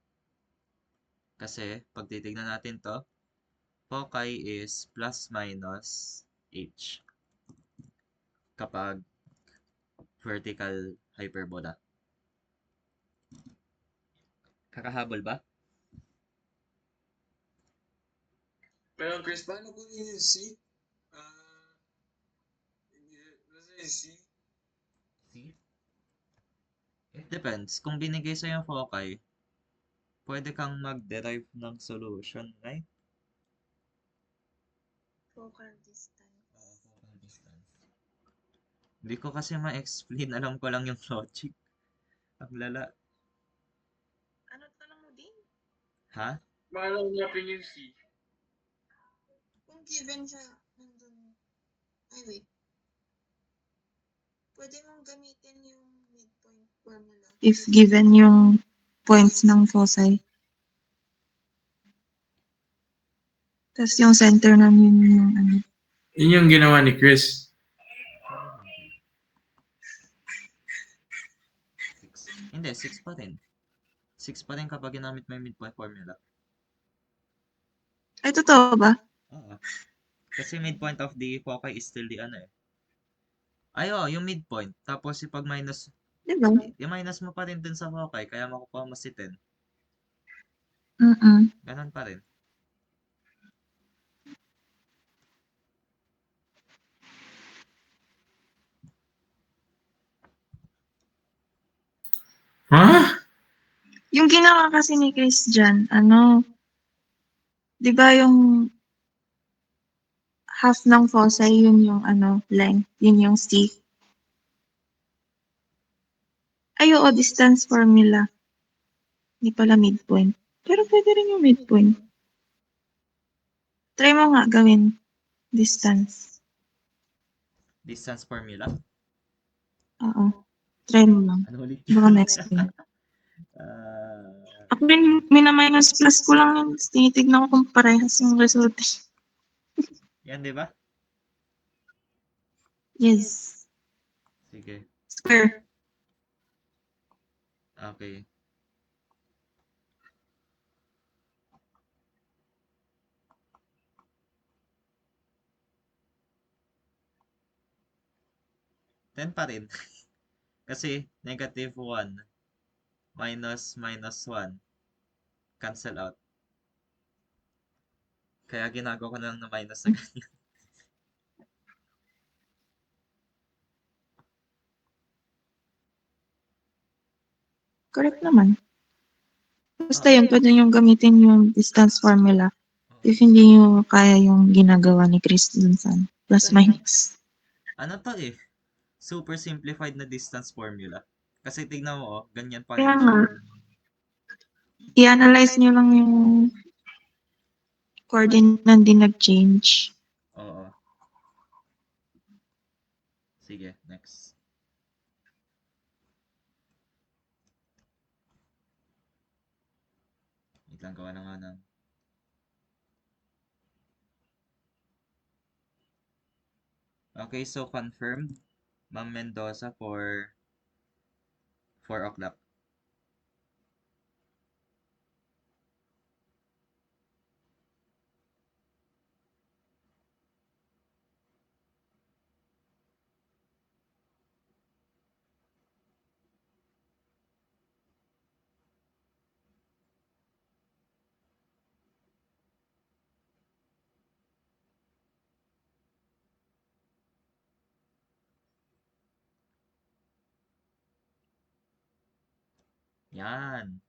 Kasi, pag titignan natin to, foci is plus minus H kapag vertical hyperbola. Kakahabol ba? Pero Chris, paano kung yun yung C? Nasa yung C? See? It depends. Kung binigay sa yung foci, pwede kang mag-derive ng solution, right? Focal distance. Focal distance. Hindi ko kasi ma-explain. Alam ko lang yung logic. Ang lala. Ano tanong mo din? Ha? Paano hanapin yung C? Kung given siya, nandun. Ay, wait. Pwede mong gamitin yung midpoint formula. If given yung points ng foci. Tapos yung center namin yung ano. Yun yung ginawa ni Chris. Hindi, 6 pa rin. 6 pa rin kapag ginamit mo yung midpoint formula. Ay, totoo ba? Oo. Kasi midpoint of the foci is still the ano eh. Ay, yung midpoint. Tapos ipag-minus, Diba? i-minus mo pa rin dun sa foci, kaya makukuha mo si 10. Ganon pa rin. Ha? Yung ginawa kasi ni Chris dyan, ano, di ba yung half ng foci, yun yung ano, length, yun yung C. Ay, oo, distance formula. Hindi pala midpoint. Pero pwede rin yung midpoint. Try mo nga gawin. Distance. Distance formula. Oo. Try mo lang. Ano ulit? Baka ma-explain. Ako rin, mina-minus plus ko lang yun. Tinitignan ko kung parehas yung result. Yan, di ba? Yes. Sige. Square. Okay. Then pa rin. Kasi negative 1 minus 1 cancel out. Kaya ginagawa ko na lang na minus na ganyan. Correct naman. Basta Oo. yun, pwede nyo gamitin yung distance formula if hindi nyo kaya yung ginagawa ni Chris dun sa plus minus. Ano to eh? Super simplified na distance formula. Kasi tignan mo, oh, ganyan pa Kaya rin nga, siya. i-analyze nyo lang yung coordinate na hindi nag-change. Oo. Sige, next. Wait lang, gawa na nga ng... Okay, so confirmed. Ma'am Mendoza for 4 o'clock. Yan.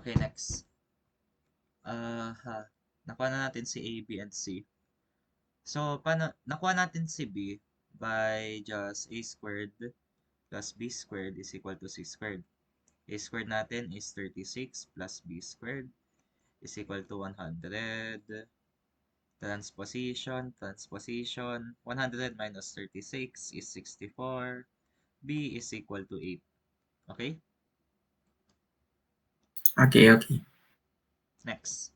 Okay, next. Nakuha na natin si A, B, and C. So, nakuha natin si B by just A squared plus B squared is equal to C squared. A squared natin is 36 plus B squared is equal to 100. Transposition. 100 minus 36 is 64. B is equal to 8. Okay? Okay. Next.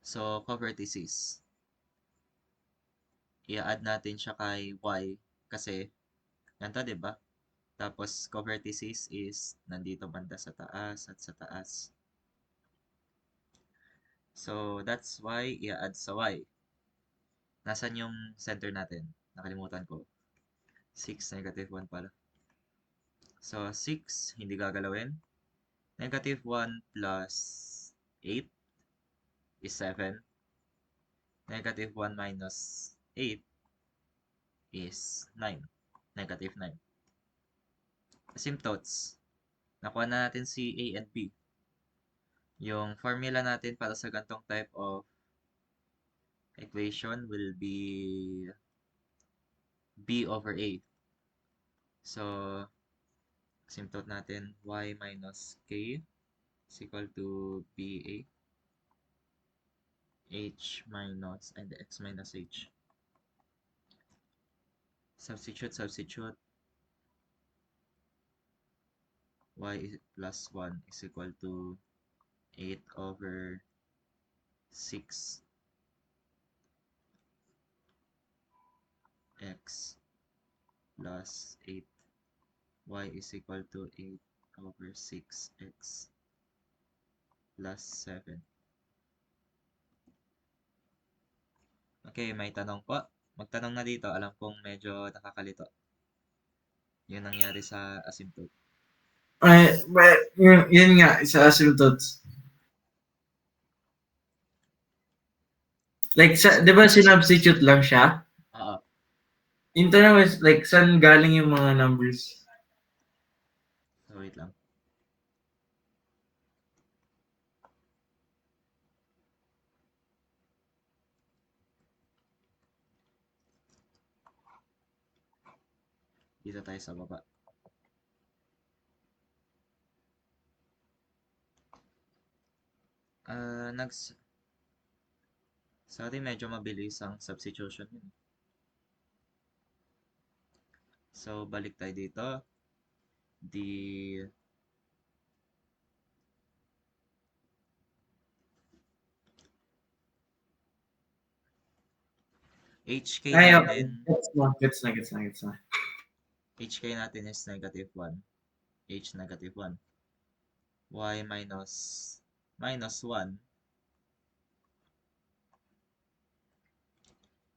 So, covertices. I-add natin siya kay Y kasi ganito, di ba? Tapos, covertices is nandito banda sa taas at sa taas. So, that's why i-add sa Y. Nasaan yung center natin? Nakalimutan ko. 6, negative 1 pala. So, 6, hindi gagalawin. Negative 1 plus 8 is 7. Negative 1 minus 8 is 9. Negative 9. Asymptotes. Nakuha na natin si A and B. Yung formula natin para sa gantong type of equation will be B over A. So, asymptote natin y minus k is equal to BA. H minus, and x minus h. Substitute. Y is plus 1 is equal to 8 over 6 x plus 8. Y is equal to 8 over 6x plus 7. Okay, may tanong po. Magtanong na dito. Alam kong medyo nakakalito. Yun nangyari sa asymptote. Yun nga, sa asymptotes. Like, di ba sinubstitute lang siya? Oo. Yung tanong is, like, saan galing yung mga numbers? So, wait lang. Dito tayo sa baba. Sorry, medyo mabilis ang substitution yun. So, balik tayo dito. HK natin, Gets na. HK natin is negative 1. H negative 1. Y minus 1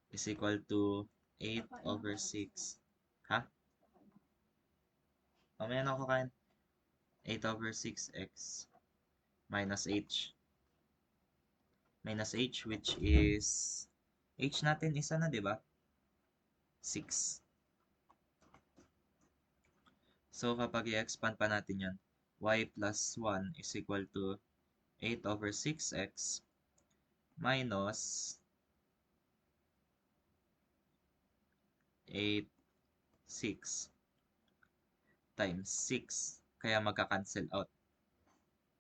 is equal to 8 over 6. Ha? Mamaya na ako kain. 8 over 6x minus h. Minus h, which is, h natin isa na, di ba? 6. So, kapag i-expand pa natin yan, y plus 1 is equal to 8 over 6x minus 8, 6 times 6. Kaya magka-cancel out.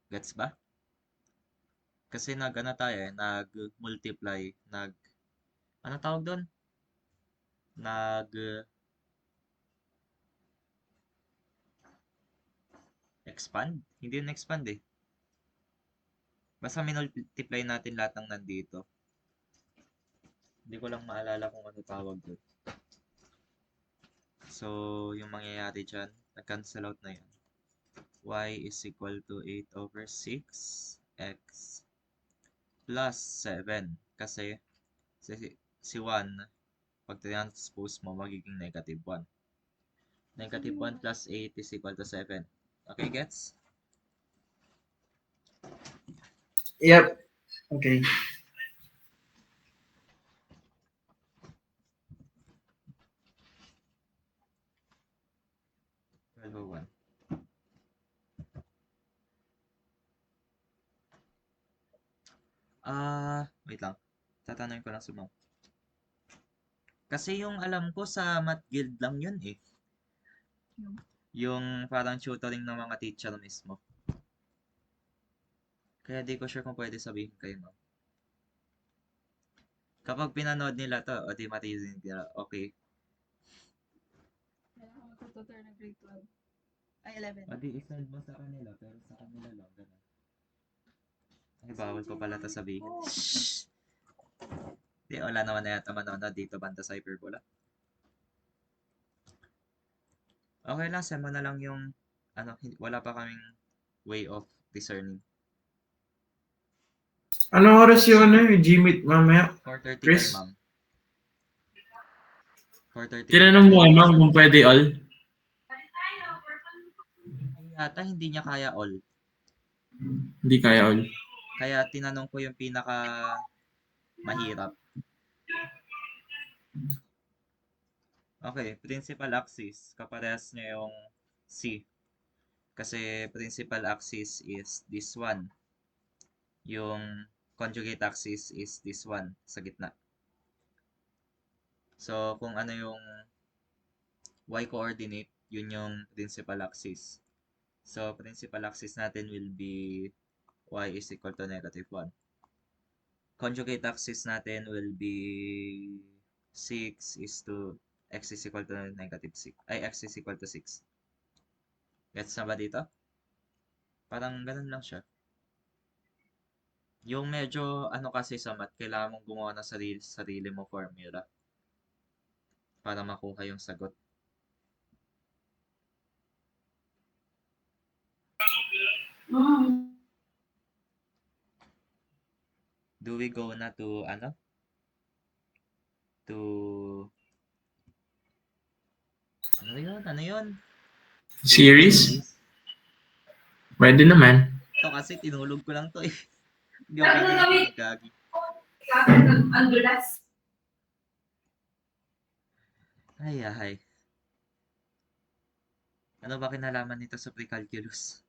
Gets ba? Kasi nag-ano tayo nag-multiply, ano tawag doon? Expand? Hindi yun expand eh. Basta minultiply natin lahat ng nandito. Hindi ko lang maalala kung ano tawag doon. So, yung mangyayari dyan, nag-cancel out na yan. Y is equal to 8 over 6x plus 7. Kasi, si 1, pag transpose mo, magiging negative 1. Negative 1 plus 8 is equal to 7. Okay, gets? Yep. Okay. Wait lang. Tatanungin ko lang si Ma'am. Kasi yung alam ko sa Math Guild lang yun eh. Yung parang tutoring ng mga teacher mismo. Kaya di ko sure kung pwede sabihin kayo, Ma'am. Kapag pinanood nila to, o di matizing nila, okay. Kaya ako magtututor ng grade 12. Ay, 11. O di isend mo sa kanila, pero sa kanila lang, ganun. Ay, bawal ko pala to sabihin. Di, wala naman na yata manonood dito banda sa Hyperbola. Okay lang, send mo na lang yung, wala pa kaming way of discerning. Ano oras yung Gmeet mamaya? 4:30 Chris? kay Ma'am. 4:30. Tinanong mo ma'am kung pwede all? Yata hindi niya kaya all. Hindi kaya all. Kaya tinanong ko yung pinaka mahirap. Okay, principal axis. Kaparehas niya yung C. Kasi principal axis is this one. Yung conjugate axis is this one sa gitna. So, kung ano yung y-coordinate, yun yung principal axis. So, principal axis natin will be y is equal to negative 1. Conjugate axis natin will be 6 is to x is equal to negative 6. Ay, x is equal to 6. Gets na ba dito? Parang ganun lang siya. Yung medyo kasi sa math, kailangan mong gumawa ng sarili mo formula para makuha yung sagot. Do we go na to To ano yun? Series? Pwede naman. Ito kasi tinulog ko lang to eh. Hindi ako pwede gagi. Ay. Ano ba kinalaman nito sa pre-calculus?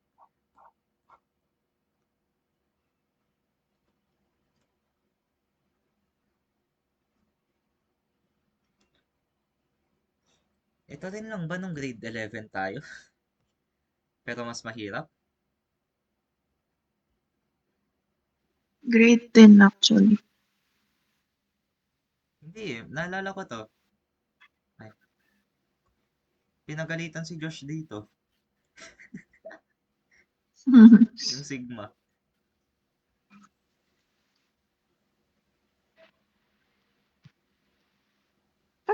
Ito rin lang ba nung grade 11 tayo? Pero mas mahirap? Grade 10 actually. Hindi eh. Naalala ko to. Ay. Pinagalitan si Josh dito. Yung sigma.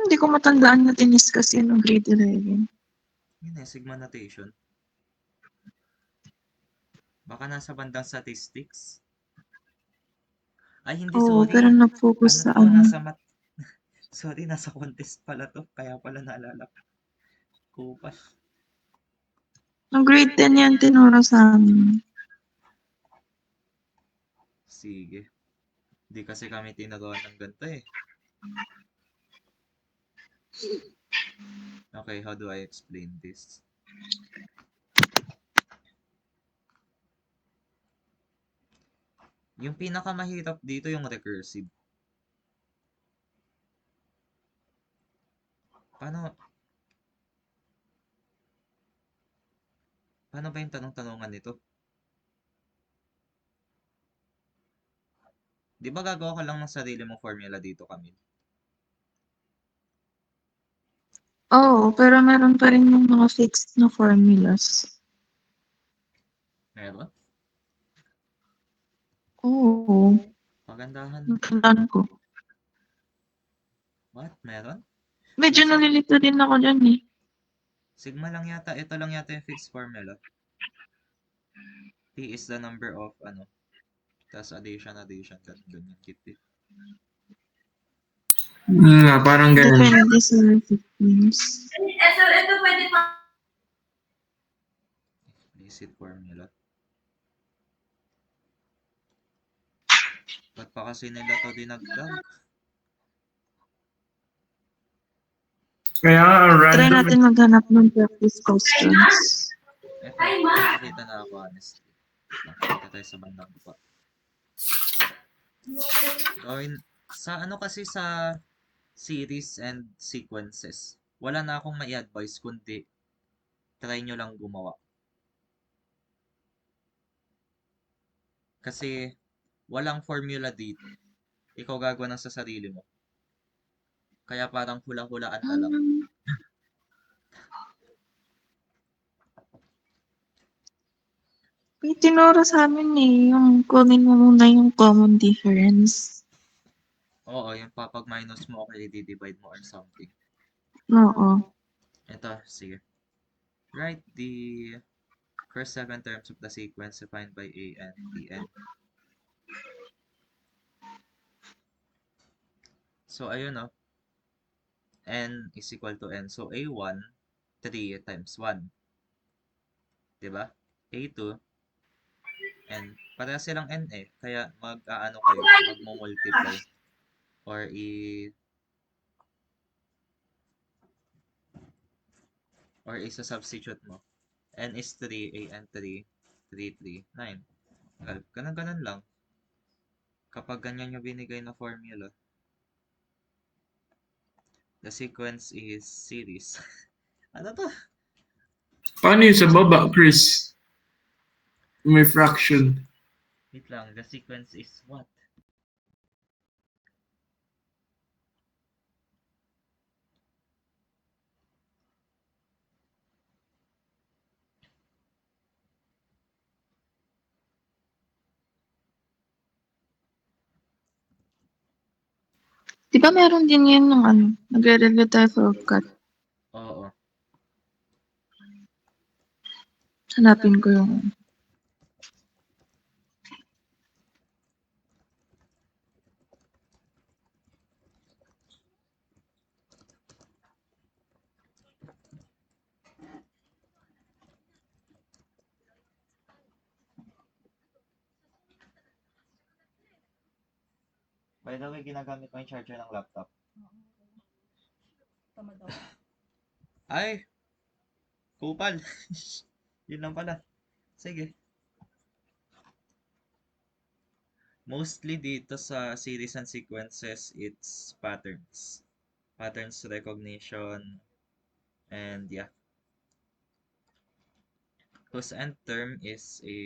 Hindi ko matandaan na tiniskas yun ng grade 11. Yun eh, sigma notation. Baka nasa bandang statistics. Ay, hindi, Oo, sorry. pero nag-focus sa to, nasa math. Sorry, nasa contest pala to. Kaya pala naalala ko pa. Ang grade 10 yan, tinuro sa amin. Sige. Di kasi kami tinagawa ng ganito eh. Okay, how do I explain this? Yung pinakamahirap dito yung recursive. Paano ba yung tanong-tanungan nito? Di ba gagawa ka lang ng sarili mong formula dito, Camille? Oo, pero meron pa rin yung mga fixed na formulas. Meron? Oo, Pagandahan. natandaan ko. What? Meron? Medyo Nasa- nalilito din ako dyan eh. Sigma lang yata. Ito lang yata yung fixed formula. P is the number of ano. Tapos addition. Ganyan. Kit. Parang ganun. Depende sa sequence. Explicit formula. Ba't pa kasi nila to dinagdag? Kaya Try random. natin maghanap ng practice questions. Eto, nakakita na ako honestly. Nakakita tayo sa bandang pa. Gawin, sa ano kasi sa series and sequences, wala na akong mai-advise kundi try nyo lang gumawa. Kasi walang formula dito. Ikaw gagawa ng sa sarili mo. Kaya parang hula-hulaan na lang. May tinuro sa amin eh, yung kunin mo muna yung common difference. Oo, yung papag minus mo, okay, i-divide mo or something. Oo. Ito, sige. Write the first 7 terms of the sequence defined by A and Tn. So, ayun o. N is equal to N. So, A1, 3 times 1. Diba? A2, N. Pareha silang N eh. Kaya mag-aano kayo, magmo-multiply. Or isa-substitute mo. N is 3, A and 3, 3, 3, 9. Ganun lang. Kapag ganyan yung binigay na formula. The sequence is series. Ano to? Paano yung sa baba, Chris? May fraction. Wait lang. The sequence is what? Di ba meron din yan ng ano, nagre-review tayo for cut. Oo. Hanapin ko yung By the way, ginagamit ko yung charger ng laptop. Tamad ako. Ay! Kupal! Yun lang pala. Sige. Mostly dito sa series and sequences, it's patterns. Patterns recognition. And yeah. Whose end term is a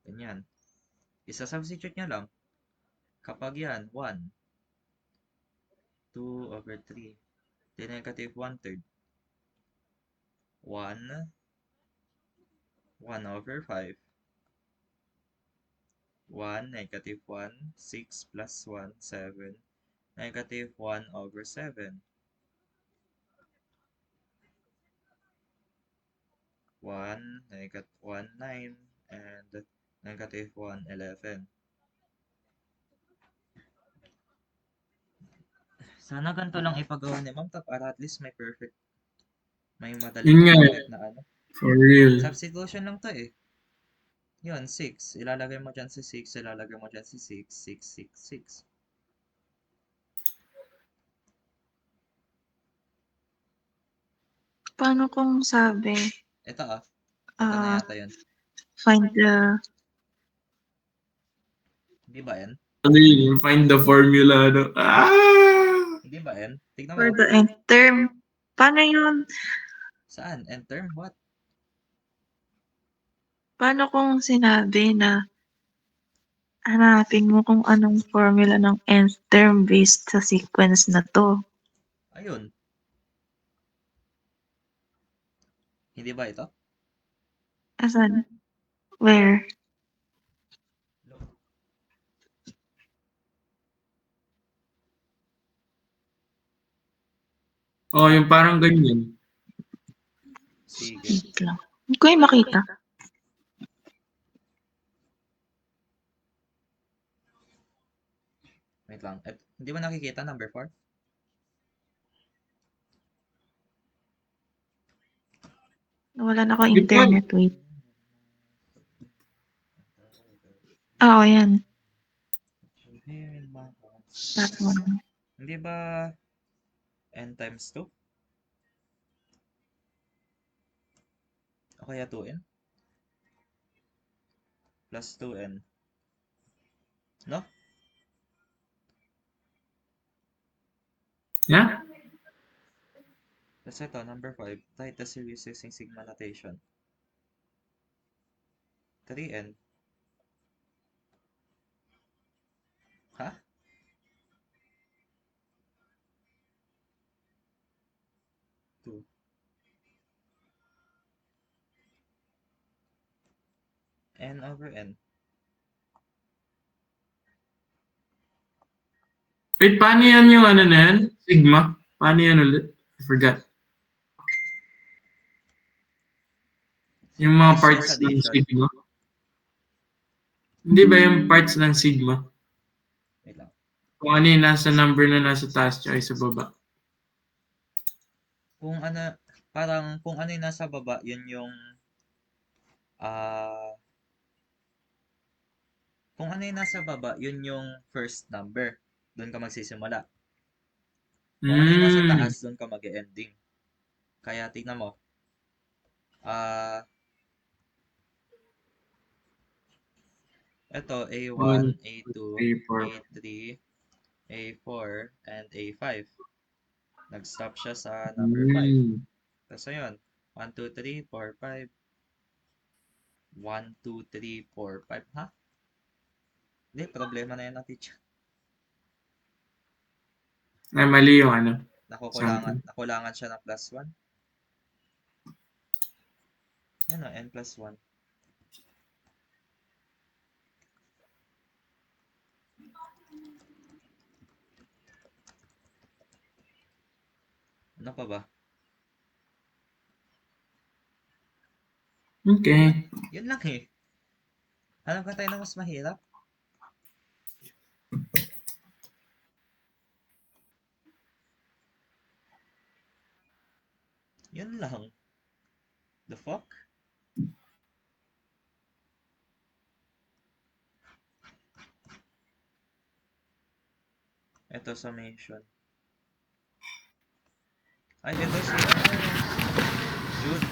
ganyan. Isa-substitute nyo lang. Kapag yan, 1. 2 over 3. Then negative 1/3. 1. 1 over 5. 1, negative 1, 6 plus 1, 7, negative 1 over 7. 1, negative 1, 9, and negative 1, 11. Sana ganito lang ipagawa ni Ma'am para at least may perfect, may madali Yun nga. perfect na ano. For real. Substitution lang to eh. Yun, 6. Ilalagay mo dyan si 6, ilalagay mo dyan si 6, 6, 6, 6. Paano kung sabi, Ito ito na ah, yata yun. find the, Hindi ba yan? Ano yun? Find the formula. No? Hindi ba yan? Tignan for mo. the nth term? Paano yun? Saan? Enter? What? Paano kung sinabi na hanapin mo kung anong formula ng nth term based sa sequence na to? Ayun. Hindi ba ito? Asan? Where? Oh, yung parang ganyan. Sige. Wait lang. Hindi ko yung makita. Wait lang. Hindi mo nakikita number 4? Wala na akong Di ba? internet. Wait. Oo, yan. That one. Hindi ba n times 2? O kaya 2n? Plus 2n. No? Yeah? Tapos ito, number 5. Write the series using sigma notation. 3n. Ha? Two. N over n. Wait, paano yan yung ano na yan? Sigma? Paano yan ulit? I forgot. Yung mga It's parts just ng addition. sigma. Hindi ba yung parts ng sigma? Wait lang. Kung ano yung nasa number na nasa taas tsaka sa baba. Kung ano, parang kung ano yung nasa baba, yun yung kung ano yung nasa baba, yun yung first number. Doon ka magsisimula. Kung ano yung nasa taas, doon ka mag-ending. Kaya tignan mo. Ito, A1, A2, A4. A3, A4, and A5. Nag-stop siya sa number 5. Tapos ayun, 1, 2, 3, 4, 5. 1, 2, 3, 4, 5. Ha? Hindi, problema na yan ng teacher. Ay, mali yung ano. Nakulangan siya ng plus 1. Yan o, n plus 1. Ano pa ba? Okay. Yun lang eh. Alam ka tayo na mas mahirap? Yun lang. The fuck? Ito, summation. Ay, ito si, Jude.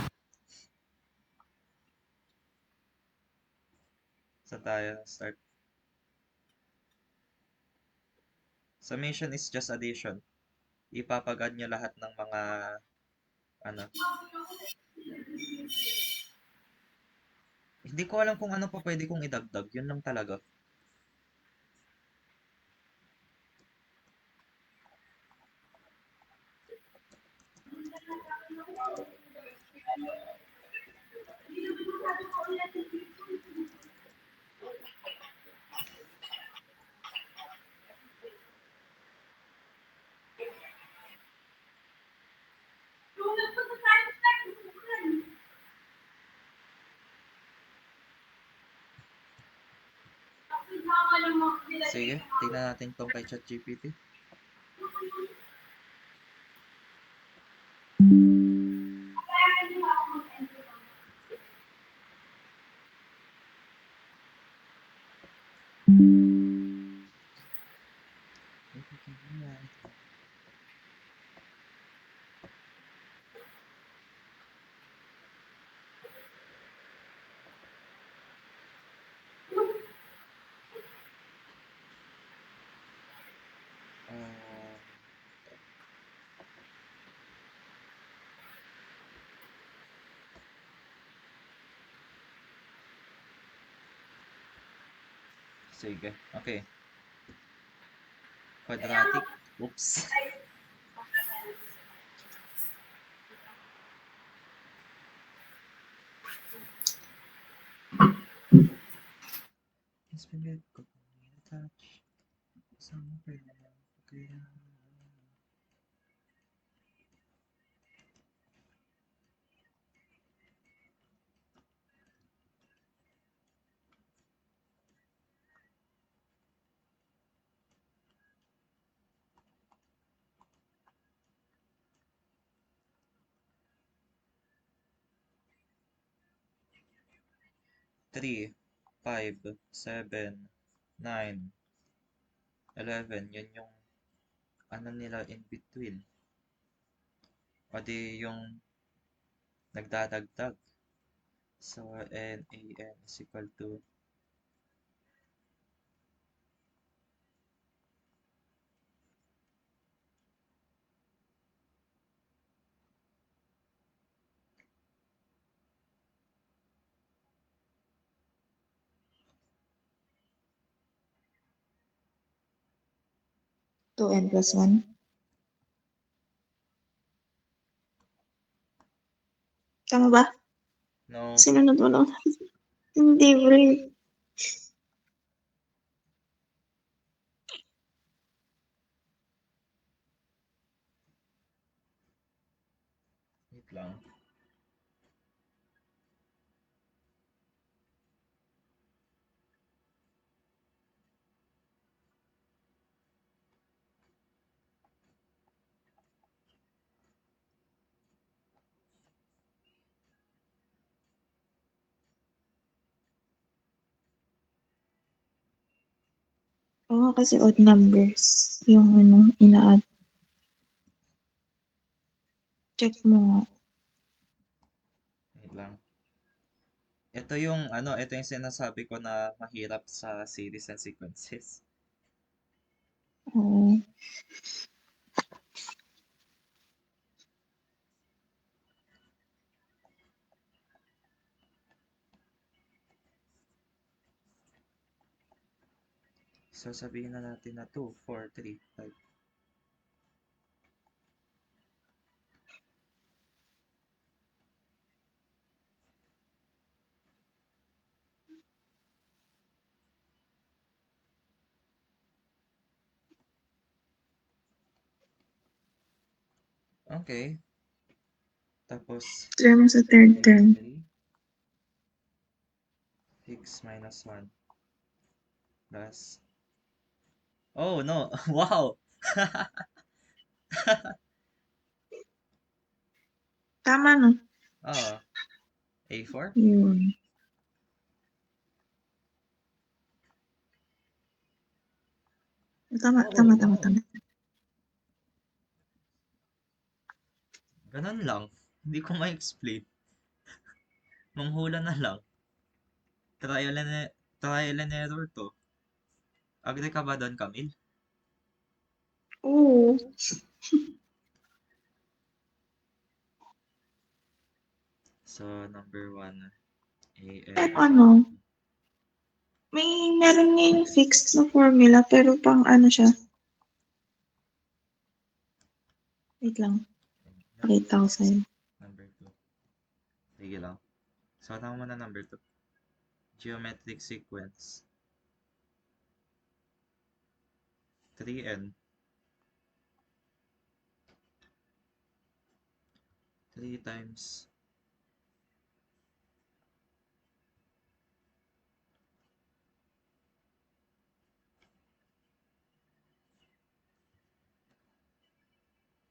Sa tayo, start. Summation is just addition. Ipapag-add nyo lahat ng mga, Hindi ko alam kung ano pa pwede kong idagdag. Yun lang talaga. Sige, tingnan natin tong kay ChatGPT. Ah, sige. Okay. Quadratic. Oops. Mas pinag ko touch. Sama pa kaya. Three, 5, 7, 9, 11. Yun yung ano nila in between. O di yung nagdadagdag. So, N, A, N is equal to 2n plus 1. Tama ba? no. Sinunod mo lang. Hindi, bro. Wait lang. Oo, kasi odd numbers. Yung ano, ina-add. Check mo nga. Wait lang. Ito yung sinasabi ko na mahirap sa series and sequences. Oo. So, sabihin na natin na 2, 4, 3, 5. Okay. Tapos, Try mo sa third term. 3, 6 minus 1 plus... Oh, no! Wow! Tama, no? Oh, A4? Yun. Tama, Oh, tama, tama, wow. tama. Ganun lang. Hindi ko ma-explain. Manghula na lang. Trial and error to. Agree ka ba doon, Camille? Oo. So, number 1, At AN. ano, meron ngayong fixed na formula, pero pang ano siya. Wait lang. Pakita ko sa'yo. Number 2. Sige lang. So, ano mo na number 2? Geometric sequence. 3n. 3 times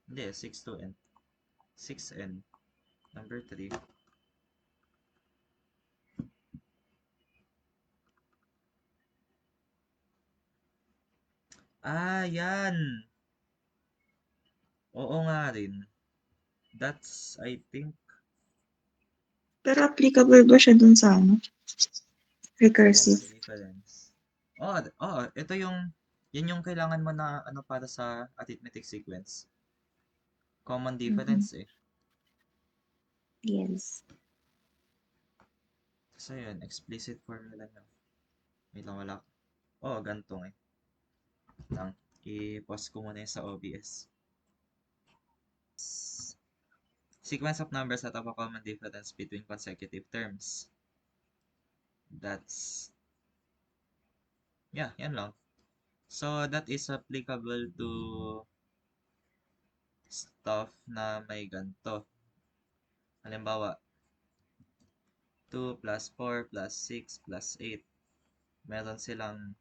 hindi, 6 to n. 6n. Number 3. Ah, yan. Oo nga rin. That's, I think, Pero applicable ba siya dun sa ano? common Recursive. difference. Ito yan yung kailangan mo na ano para sa arithmetic sequence. Common Mhm. difference eh. Yes. So yun, explicit formula nyo. Wait lang, wala. Oh, gantong eh. Lang, i-pause ko muna yung sa OBS. Sequence of numbers that have a common difference between consecutive terms. That's, yeah, yan lang. So, that is applicable to stuff na may ganito. Halimbawa, 2 plus 4 plus 6 plus 8. Meron silang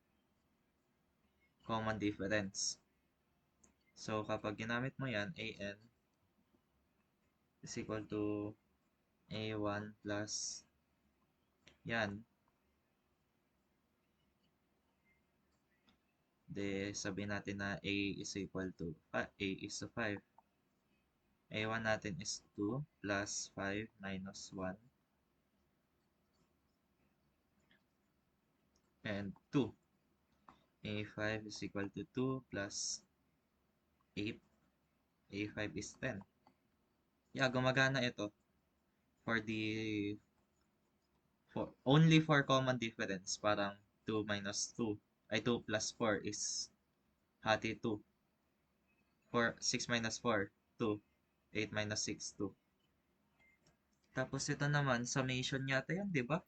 common difference. So, kapag ginamit mo yan, an is equal to a1 plus yan. De, sabihin natin na a is equal to, a is to 5. a1 natin is 2 plus 5 minus 1 and 2. a5 is equal to 2 plus 8. a5 is 10. Yeah, gumagana ito for the only for common difference. Parang 2 minus 2 ay 2 plus 4 is hati 2. 6 minus 4, 2. 8 minus 6, 2. Tapos ito naman, summation yata yan, di ba?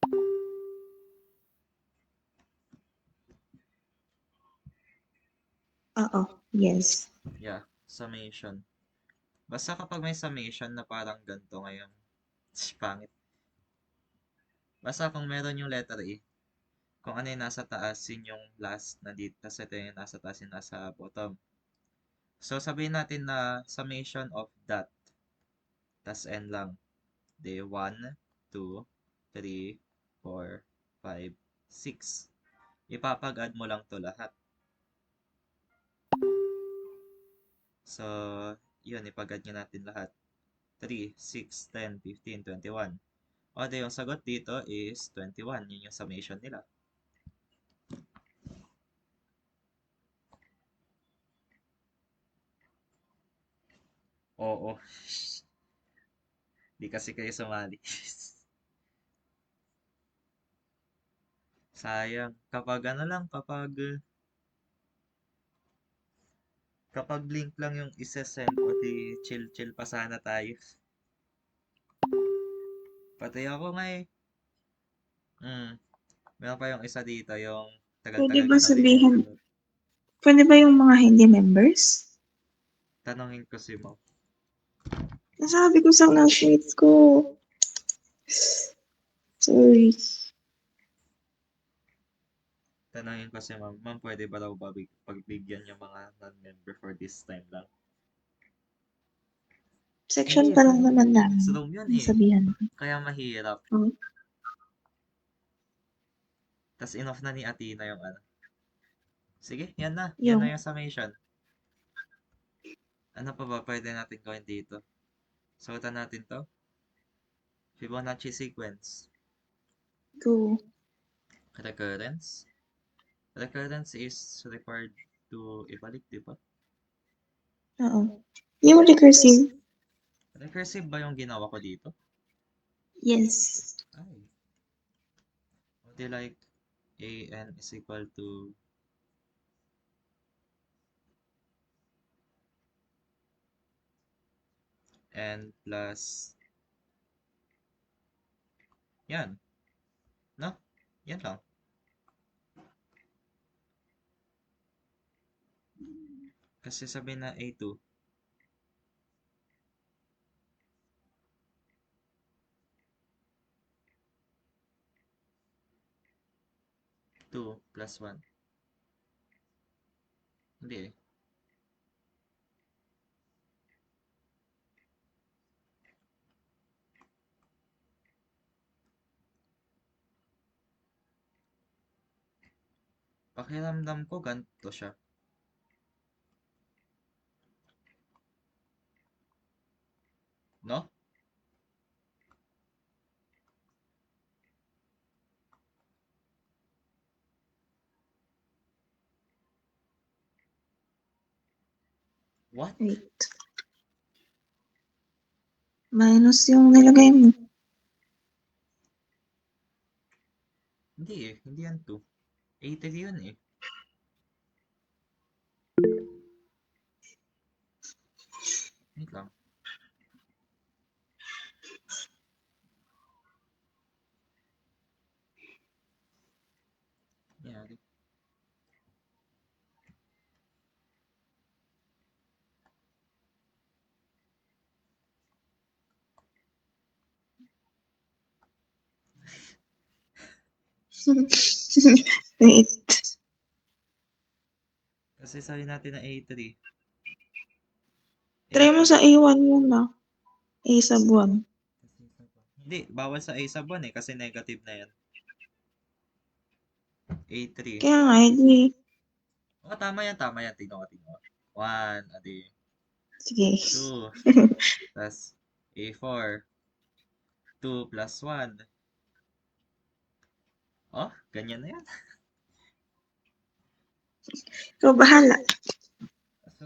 Oo. Yes. Yeah, summation. Basta kapag may summation na parang ganito ngayon, pangit. Basta kung meron yung letter E, kung ano yung nasa taas, yun yung last na dito. Tapos ito yung nasa taas, yung nasa bottom. So, sabihin natin na summation of that. Tas n lang. De 1, 2, 3, 4, 5, 6. Ipapag-add mo lang to lahat. So, yun, ipag-add nyo natin lahat. 3, 6, 10, 15, 21. O, de, yung sagot dito is 21. Yun yung summation nila. Oo. Di kasi kayo sumali. Sayang. Kapag ano lang, kapag link lang yung isa-send o di chill-chill pa sana tayo. Pati ako nga eh. Meron pa yung isa dito, yung Pwede tagal-tagal ba ko nang sabihin, in-upload. pwede ba yung mga hindi members? Tanongin ko si Mo. Nasabi ko sa classmates ko. Sorry. Tanongin ko si Ma'am. Ma'am, pwede ba daw pagbigyan yung mga non-member for this time lang? Section Hindi, pa lang pero naman women's namin. room yun eh. Nasabihan ko. Kaya mahirap. Oh. Tas enough na ni Athena yung ano. Sige, yan na. Yan Yung, na yung summation. Ano pa ba pwede natin gawin dito? Suotan natin to. Fibonacci sequence. go. Recurrence. Recurrence is required to ibalik, di ba? Oo. Yung recursive, Recursive ba yung ginawa ko dito? yes. Ay. O di like, an is equal to n plus yan. No? Yan lang. Kasi sabi na A2. 2 plus 1. Hindi eh. Pakiramdam ko ganito siya. What? Wait. Minus yung nilagay mo. Hindi eh. Hindi yan 2. A3 yun eh. Wait lang. Yari. Wait. Kasi sabi natin na A3. Try mo sa A1 muna. A sub 1. Hindi, bawal sa A sub 1 eh, kasi negative na yan. A3. Kaya nga, hindi. Oh, tama yan, tama yan. Tingnan ko. 1, adi. Sige. 2, plus A4. 2 plus 1. Oh, ganyan na yan. Ikaw bahala. So,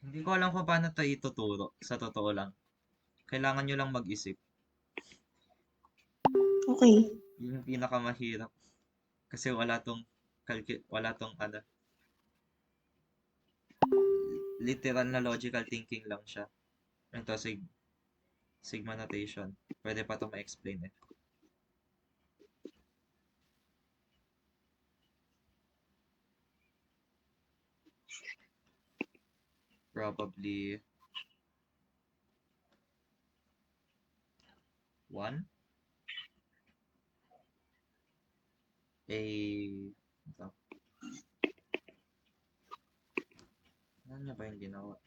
hindi ko alam kung paano ito ituturo. Sa totoo lang. Kailangan nyo lang mag-isip. Okay. Yun yung pinakamahirap. Kasi wala tong ano. Literal na logical thinking lang siya. Ito, sigma notation. Pwede pa ito ma-explain eh. Probably 1. Ito. Ano niya ba yung ginawa?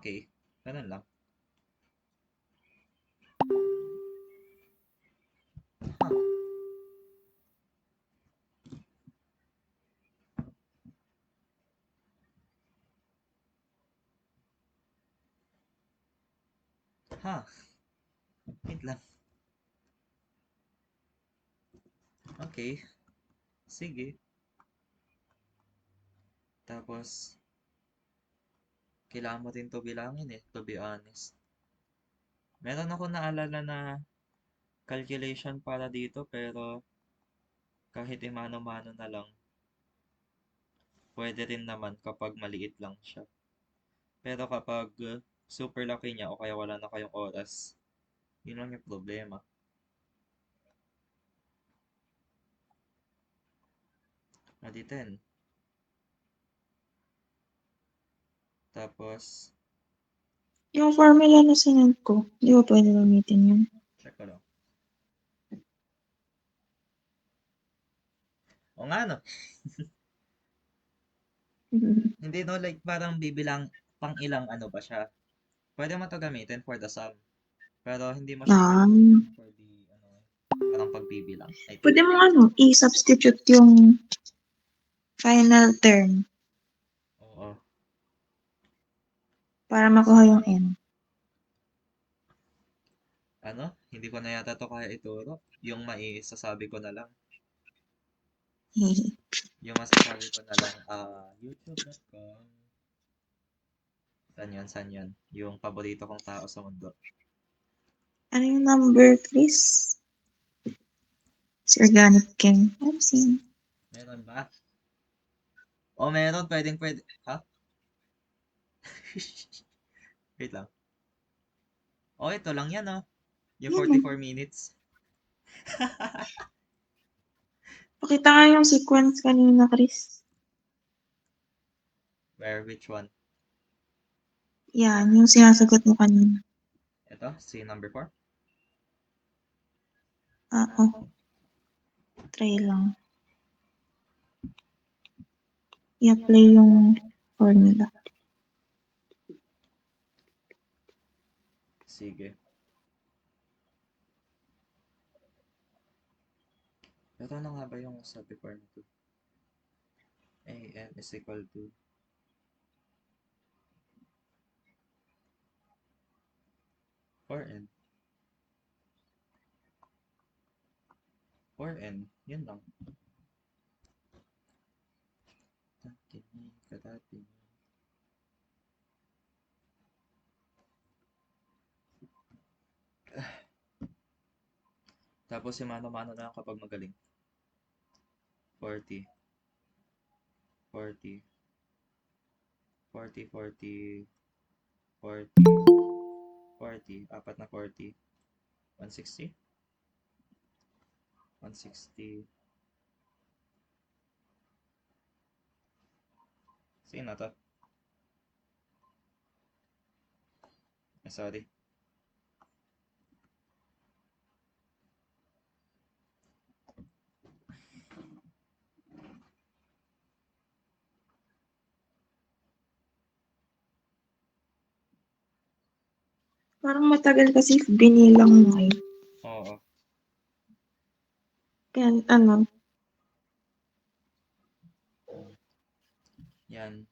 Okay. Ganun lang. Huh. Huh. Wait lang. Okay. Sige. Tapos, kailangan mo din to bilangin eh, to be honest. Meron ako naalala na calculation para dito, pero kahit imano-mano na lang, pwede rin naman kapag maliit lang siya. Pero kapag super laki niya o kaya wala na kayong oras, yun lang yung problema. Adi 10. Tapos, Yung formula na sinend ko, di ba pwede gamitin yun? check ko lang. O nga no, hindi no, like parang bibilang pang ilang ano ba siya. Pwede mo to gamitin for the sum. Pero hindi mo siya Ah, gamitin for the, ano, parang pagbibilang. I think. pwede mo i-substitute yung final term Oo. para makuha yung n. Ano? Hindi ko na yata to kaya ituro. Yung maisasabi ko na lang. Yung masasabi ko na lang, youtube.com. Saan yun? Yung paborito kong tao sa mundo. Ano yung number, Chris? Si Organic Chem. I've seen. Meron ba? O meron, pwede. Ha? Wait lang. O, ito lang yan, oh. Yung Yan 44 minutes. Pakita nga yung sequence kanina, Chris. Which one? Yan, yung sinasagot mo kanina. Ito, si number 4. Oo. Try lang. I-apply yung formula. Sige. Pero ano nga ba yung sa before nito? An is equal to 4n. 4n. Yun lang. Kadati. Tapos si mano-mano na lang kapag magaling. 40. 40. 40, 40, 40, 40, apat na 40, 160, 160, sige na to, sorry, Parang matagal kasi binilang mo eh. oo, Kaya ano, yan,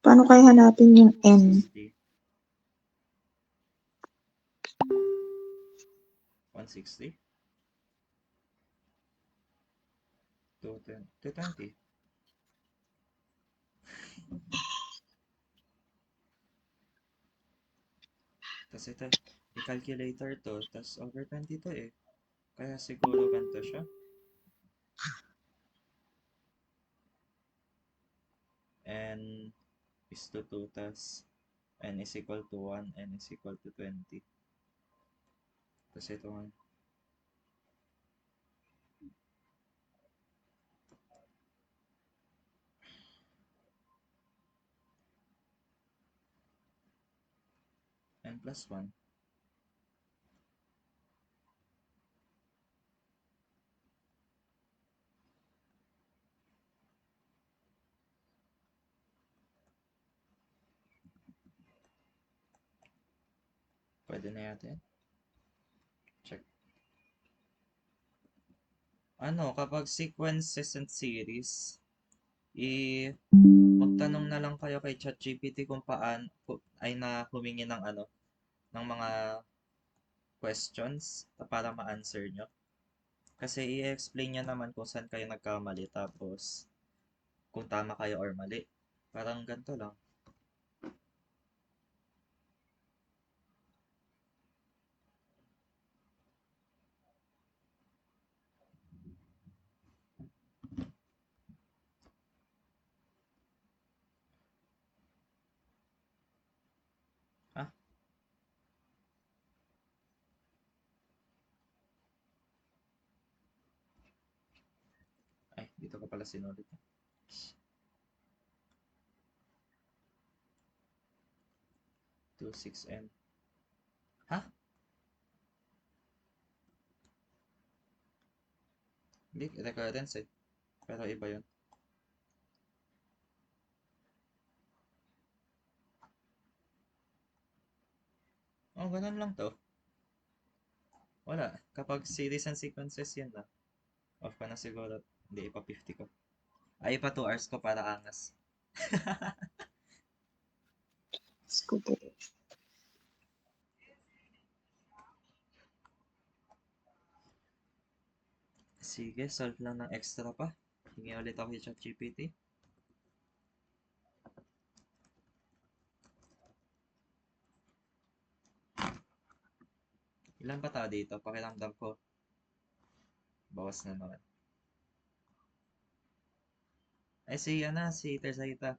paano kayo hanapin yung N? 60, 160, 220, tapos ito, i-calculator to, tapos over 20 to eh, kaya siguro ganito siya, n is to 2, tapos n is equal to 1, n is equal to 20, tapos ito nga, n plus 1, pwede na yata yan, check. Ano, kapag sequences and series, magtanong na lang kayo kay ChatGPT kung paan ay na humingi ng ano, ng mga questions para ma-answer nyo. Kasi i-explain niya naman kung saan kayo nagkamali tapos kung tama kayo or mali. Parang ganito lang. Ha? Ay, dito ko pala sinulit. 26n. Ha? Hindi, recurrence eh. Pero iba yun. Oh, ganun lang to. Wala. Kapag series and sequences yan na. Off ka na siguro. Hindi, ipa 50 ko. Ay, ipa 2 hours ko para angas. Scooter. Sige, solve lang ng extra pa. Hingi ulit ako kay ChatGPT. Ilan ba tao dito? Pakiramdam ko. Bawas na naman. Ay, si Terzaita.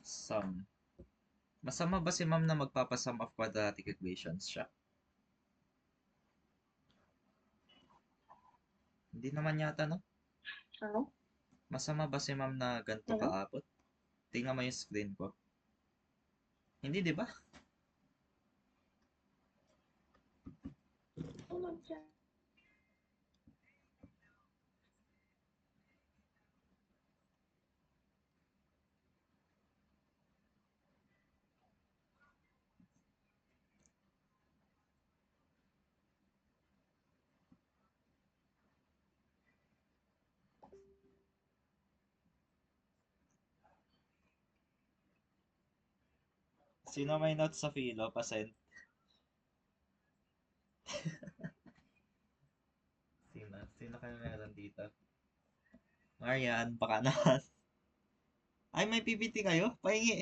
Sum. Masama ba si ma'am na magpapasum of quadratic equations siya? Hindi naman yata, no? Ano? Masama ba si ma'am na ganito Ano? kaabot? Tingnan mo yung screen ko. Hindi, di ba? Sino may notes sa Philo? Pasend. Sino kayo meron dito? Marian, baka naman. Ay, may PPT kayo? Pahingi.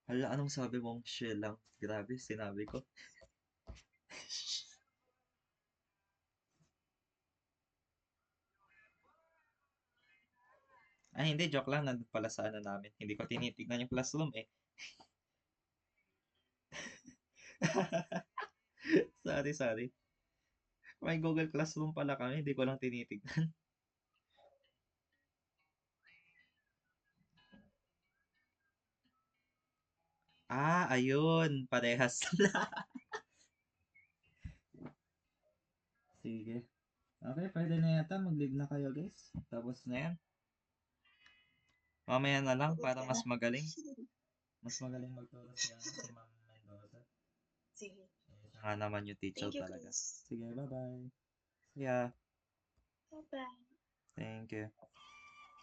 Hala, anong sabi mong chill lang? Grabe, sinabi ko. Ay, hindi, joke lang. Nandun pala sa ano namin. Hindi ko tinitignan yung classroom eh. Sorry, sorry. May Google Classroom pala kami. Hindi ko lang tinitignan. Ah, ayun. Parehas sila. Sige. Okay, pwede na yata. Mag-leave na kayo, guys. Tapos na yan. Mamaya na lang para mas magaling. Mas magaling magturo si Ma'am Mendoza. Sige. Siya nga naman yung teacher Thank you, talaga. Chris. Sige, bye-bye. Yeah, Bye-bye. thank you.